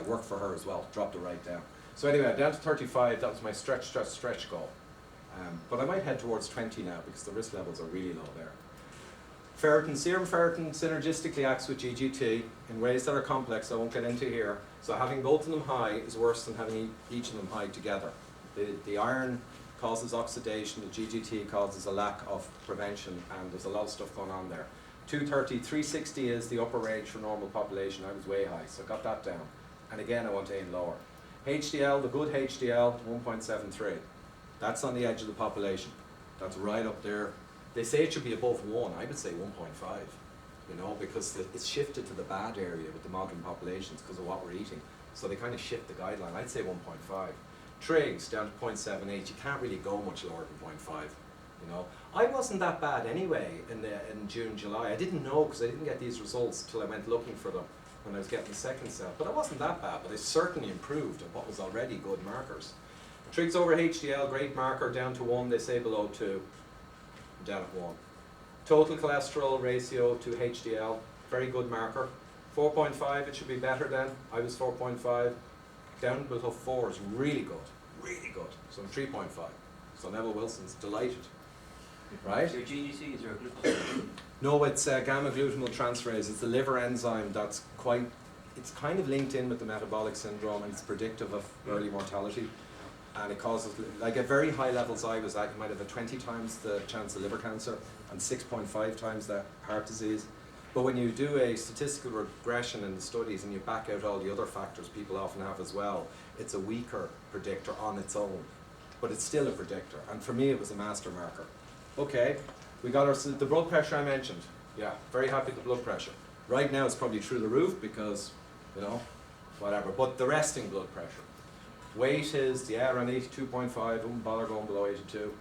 work for her as well. Dropped it right down. So anyway, down to 35, that was my stretch goal. But I might head towards 20 now, because the risk levels are really low there. Ferritin, serum ferritin synergistically acts with GGT in ways that are complex I won't get into here. So having both of them high is worse than having each of them high together. The iron causes oxidation, the GGT causes a lack of prevention, and there's a lot of stuff going on there. 230, 360 is the upper range for normal population. I was way high, so I got that down. And again, I want to aim lower. HDL, the good HDL, 1.73. That's on the edge of the population. That's right up there. They say it should be above 1. I would say 1.5, you know, because it's shifted to the bad area with the modern populations because of what we're eating. So they kind of shift the guideline. I'd say 1.5. Trigs down to 0.78. You can't really go much lower than 0.5, you know. I wasn't that bad anyway in June, July. I didn't know because I didn't get these results till I went looking for them when I was getting the second cell. But I wasn't that bad, but I certainly improved on what was already good markers. Trigs over HDL, great marker, down to 1. They say below 2. Down at 1. Total cholesterol ratio to HDL, very good marker. 4.5, it should be better then. I was 4.5. Down below 4 is really good, really good. So I'm 3.5. So Neville Wilson's delighted, right? Your GGT, is there a glucose? No, it's gamma glutamyl transferase. It's the liver enzyme that's quite it's kind of linked in with the metabolic syndrome, and it's predictive of early mortality. And it causes, like at very high levels I was at, you might have a 20 times the chance of liver cancer and 6.5 times the heart disease. But when you do a statistical regression in the studies and you back out all the other factors people often have as well, it's a weaker predictor on its own. But it's still a predictor. And for me, it was a master marker. Okay, we got the blood pressure I mentioned. Yeah, very happy with the blood pressure. Right now it's probably through the roof because, you know, whatever. But the resting blood pressure. Weight is, yeah, around 82.5, wouldn't bother going below 82.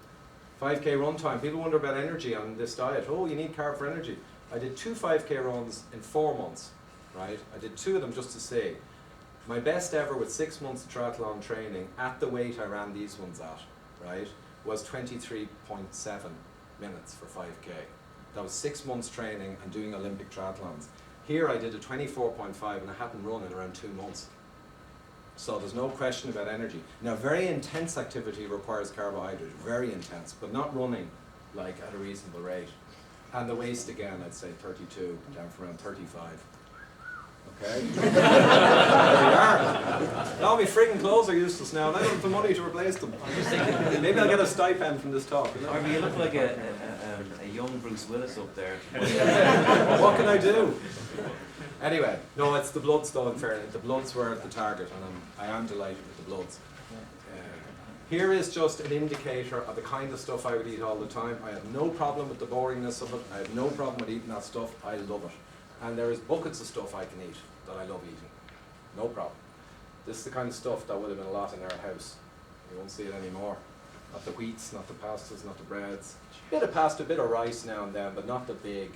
5K run time. People wonder about energy on this diet. Oh, you need carb for energy. I did 2 5K runs in 4 months, right? I did 2 of them just to see. My best ever with 6 months of triathlon training at the weight I ran these ones at, right, was 23.7 minutes for 5K. That was 6 months training and doing Olympic triathlons. Here I did a 24.5 and I hadn't run in around 2 months. So there's no question about energy. Now, very intense activity requires carbohydrate, very intense, but not running like at a reasonable rate. And the waist again, I'd say 32, down from around 35. Okay? There we are. Now my friggin' clothes are useless now, and I don't have the money to replace them. Maybe I'll get a stipend from this talk. You know? Or you look like a young Bruce Willis up there. What can I do? Anyway, no, it's the bloods though, in fairness. The bloods were the target, and I am delighted with the bloods. Here is just an indicator of the kind of stuff I would eat all the time. I have no problem with the boringness of it. I have no problem with eating that stuff. I love it. And there is buckets of stuff I can eat that I love eating. No problem. This is the kind of stuff that would have been a lot in our house. You won't see it anymore. Not the wheats, not the pastas, not the breads. A bit of pasta, a bit of rice now and then, but not the big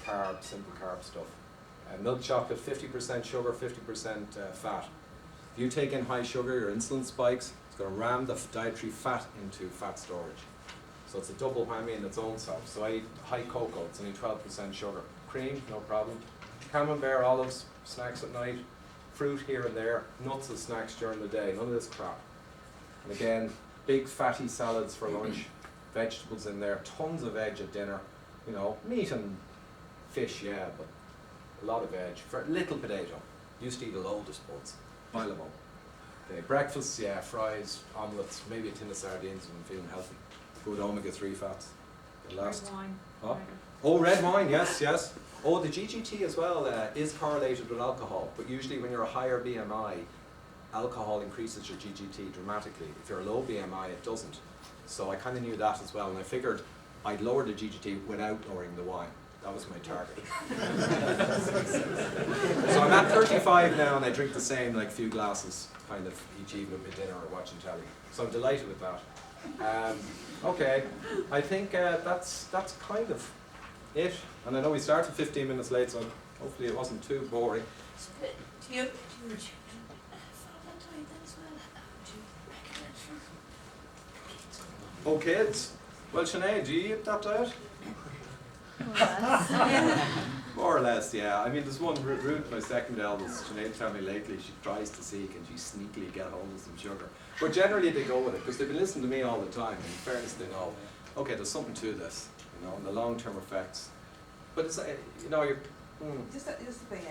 carb, simple carb stuff. Milk chocolate, 50% sugar, 50% fat. If you take in high sugar, your insulin spikes. It's going to ram the dietary fat into fat storage. So it's a double whammy in its own self. So I eat high cocoa, it's only 12% sugar. Cream, no problem. Camembert, olives, snacks at night. Fruit here and there. Nuts as snacks during the day. None of this crap. And again, big fatty salads for lunch. Vegetables in there. Tons of veg at dinner. You know, meat and fish, yeah, but a lot of veg. For a little potato. Used to eat a load of spuds. Pile them up. Okay, breakfast, yeah, fries, omelettes, maybe a tin of sardines if I'm feeling healthy. Good omega-3 fats. Red wine. Huh? Oh, red wine, yes, yes. Oh, the GGT as well is correlated with alcohol, but usually when you're a higher BMI, alcohol increases your GGT dramatically. If you're a low BMI, it doesn't. So I kind of knew that as well, and I figured I'd lower the GGT without lowering the wine. That was my target. So I'm at 35 now, and I drink the same, like few glasses, kind of each evening at dinner or watching telly. So I'm delighted with that. Okay, I think that's kind of it. And I know we started 15 minutes late, so hopefully it wasn't too boring. Do you follow that diet then as well? Do you recommend for Oh, kids. Well, Sinead, do you eat that diet? More or less, yeah. I mean, there's one Ruth, my second eldest, Sinead told me lately she tries to seek and she sneakily get hold of some sugar. But generally they go with it because they've been listening to me all the time. And in fairness, they know, okay, there's something to this, you know, and the long-term effects. But it's, you know, you're. Just the thing,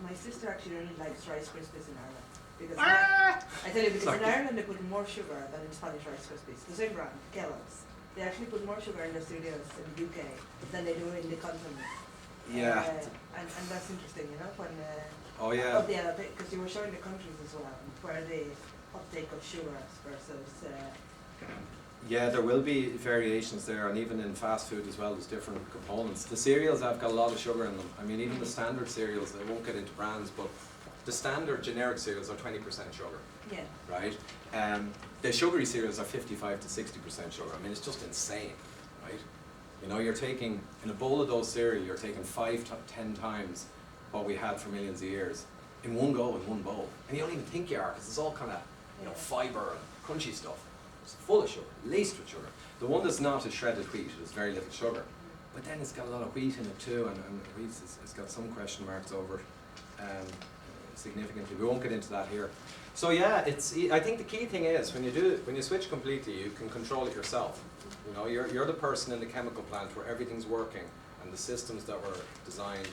my sister actually really likes Rice Krispies in Ireland. Because I tell you, because in Ireland they put more sugar than in Spanish Rice Krispies. The same brand, Kellogg's. They actually put more sugar in their cereals in the UK than they do in the continent. Yeah. And that's interesting, you know, when Oh yeah. because you were showing the countries as well, where the uptake of sugar versus. Yeah, there will be variations there, and even in fast food as well, there's different components. The cereals have got a lot of sugar in them. I mean, even the standard cereals, I won't get into brands, but the standard generic cereals are 20% sugar. Yeah. Right? The sugary cereals are 55 to 60% sugar. I mean, it's just insane, right? You know, you're taking, in a bowl of those cereal, you're taking 5 to 10 times what we had for millions of years in one go, in one bowl. And you don't even think you are, because it's all kind of, you know, fibre and crunchy stuff. It's full of sugar, laced with sugar. The one that's not is shredded wheat. There's very little sugar. But then it's got a lot of wheat in it too, and wheat it's got some question marks over it significantly. We won't get into that here. So yeah, I think the key thing is when you switch completely, you can control it yourself. You know, you're the person in the chemical plant where everything's working, and the systems that were designed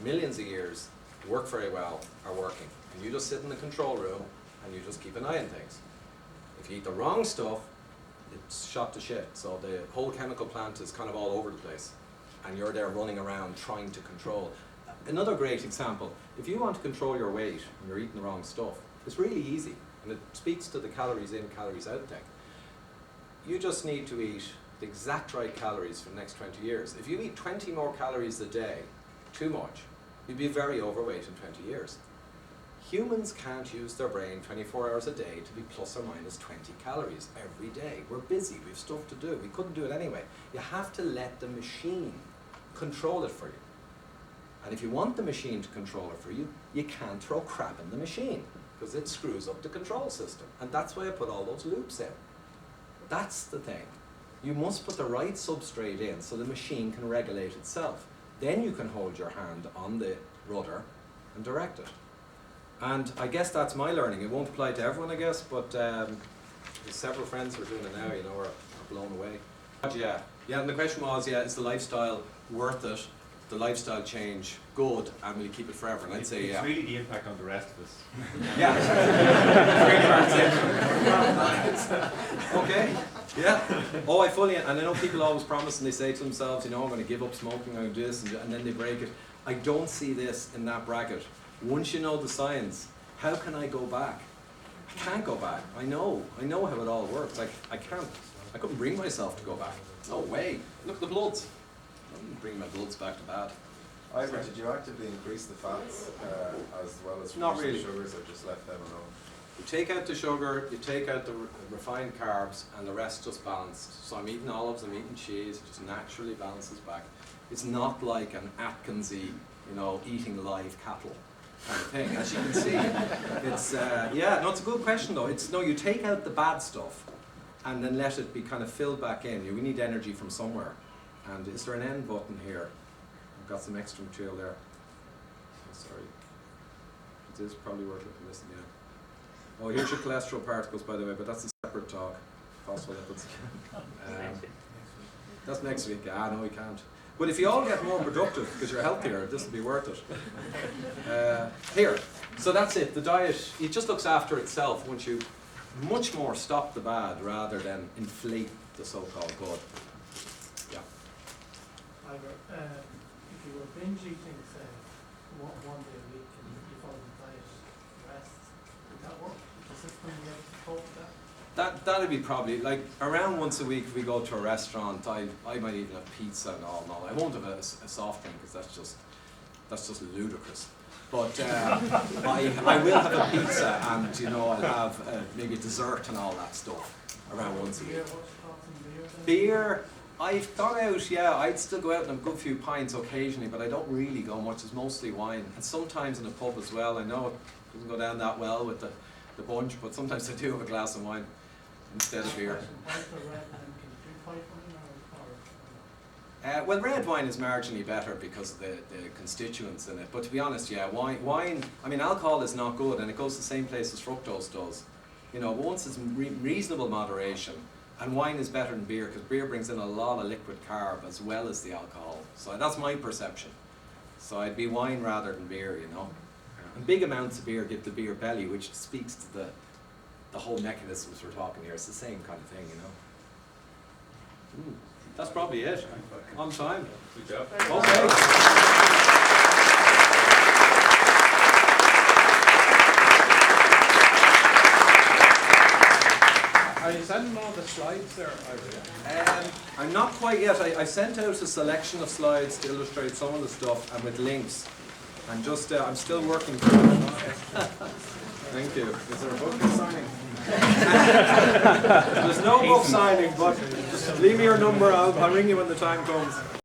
millions of years work very well, are working. And you just sit in the control room and you just keep an eye on things. If you eat the wrong stuff, it's shot to shit. So the whole chemical plant is kind of all over the place. And you're there running around trying to control. Another great example, if you want to control your weight and you're eating the wrong stuff, it's really easy. And it speaks to the calories in, calories out thing. You just need to eat the exact right calories for the next 20 years. If you eat 20 more calories a day, too much, you'd be very overweight in 20 years. Humans can't use their brain 24 hours a day to be plus or minus 20 calories every day. We're busy, we have stuff to do. We couldn't do it anyway. You have to let the machine control it for you. And if you want the machine to control it for you, you can't throw crap in the machine because it screws up the control system. And that's why I put all those loops in. That's the thing. You must put the right substrate in so the machine can regulate itself. Then you can hold your hand on the rudder and direct it. And I guess that's my learning. It won't apply to everyone, I guess, but there's several friends who are doing it now, you know, are blown away. But yeah, and the question was, is the lifestyle worth it? The lifestyle change good, and will you keep it forever? And I'd say it's really the impact on the rest of us. Yeah. Okay. Yeah. Oh, I fully, and I know people always promise and they say to themselves, you know, I'm going to give up smoking, I'm going to do this, and then they break it. I don't see this in that bracket. Once you know the science, how can I go back? I can't go back. I know how it all works. I can't. I couldn't bring myself to go back. No way. Look at the bloods. I wouldn't bring my bloods back to bad. Ivor, did you actively increase the fats as well as Not reduce really. the sugars, or just left them alone? You take out the sugar, you take out the refined carbs, and the rest just balanced. So I'm eating olives, I'm eating cheese, it just naturally balances back. It's not like an Atkinsy, you know, eating live cattle kind of thing. As you can see, it's, it's a good question though. It's, no, you take out the bad stuff and then let it be kind of filled back in. We need energy from somewhere. And is there an end button here? I've got some extra material there. Oh, sorry. It is probably worth looking at this again. Oh, here's your cholesterol particles, by the way, but that's a separate talk. Phospholipids. That's next week. Ah, no, we can't. But if you all get more productive because you're healthier, this will be worth it. Here. So that's it. The diet, it just looks after itself once you much more stop the bad rather than inflate the so-called good. Yeah. Ivor, if you were binge eating, say, one day a week and you follow the diet, rest, would that work? Would the system be able to cope with that? That'd be probably, like, around once a week if we go to a restaurant, I might even have pizza and all. No, I won't have a soft drink because that's just ludicrous. But I will have a pizza and, you know, I'll have maybe dessert and all that stuff around once a week. Beer, what's your thoughts on beer then? Beer, I've gone out, yeah, I'd still go out and have a good few pints occasionally, but I don't really go much, it's mostly wine. And sometimes in a pub as well. I know it doesn't go down that well with the bunch, but sometimes I do have a glass of wine instead of beer. White or red, and can you drink white wine or Well, red wine is marginally better because of the constituents in it. But to be honest, yeah, wine, I mean, alcohol is not good, and it goes the same place as fructose does. You know, once it's reasonable moderation, and wine is better than beer because beer brings in a lot of liquid carb as well as the alcohol. So that's my perception. So I'd be wine rather than beer, you know. And big amounts of beer give the beer belly, which speaks to the whole mechanisms we're talking here. It's the same kind of thing, you know. That's probably it. On time. Good job. Okay. Are you sending all the slides there? I'm not quite yet. I sent out a selection of slides to illustrate some of the stuff and with links. I'm just, I'm still working through it. Thank you. Is there a book signing? There's no book signing, but just leave me your number. I'll ring you when the time comes.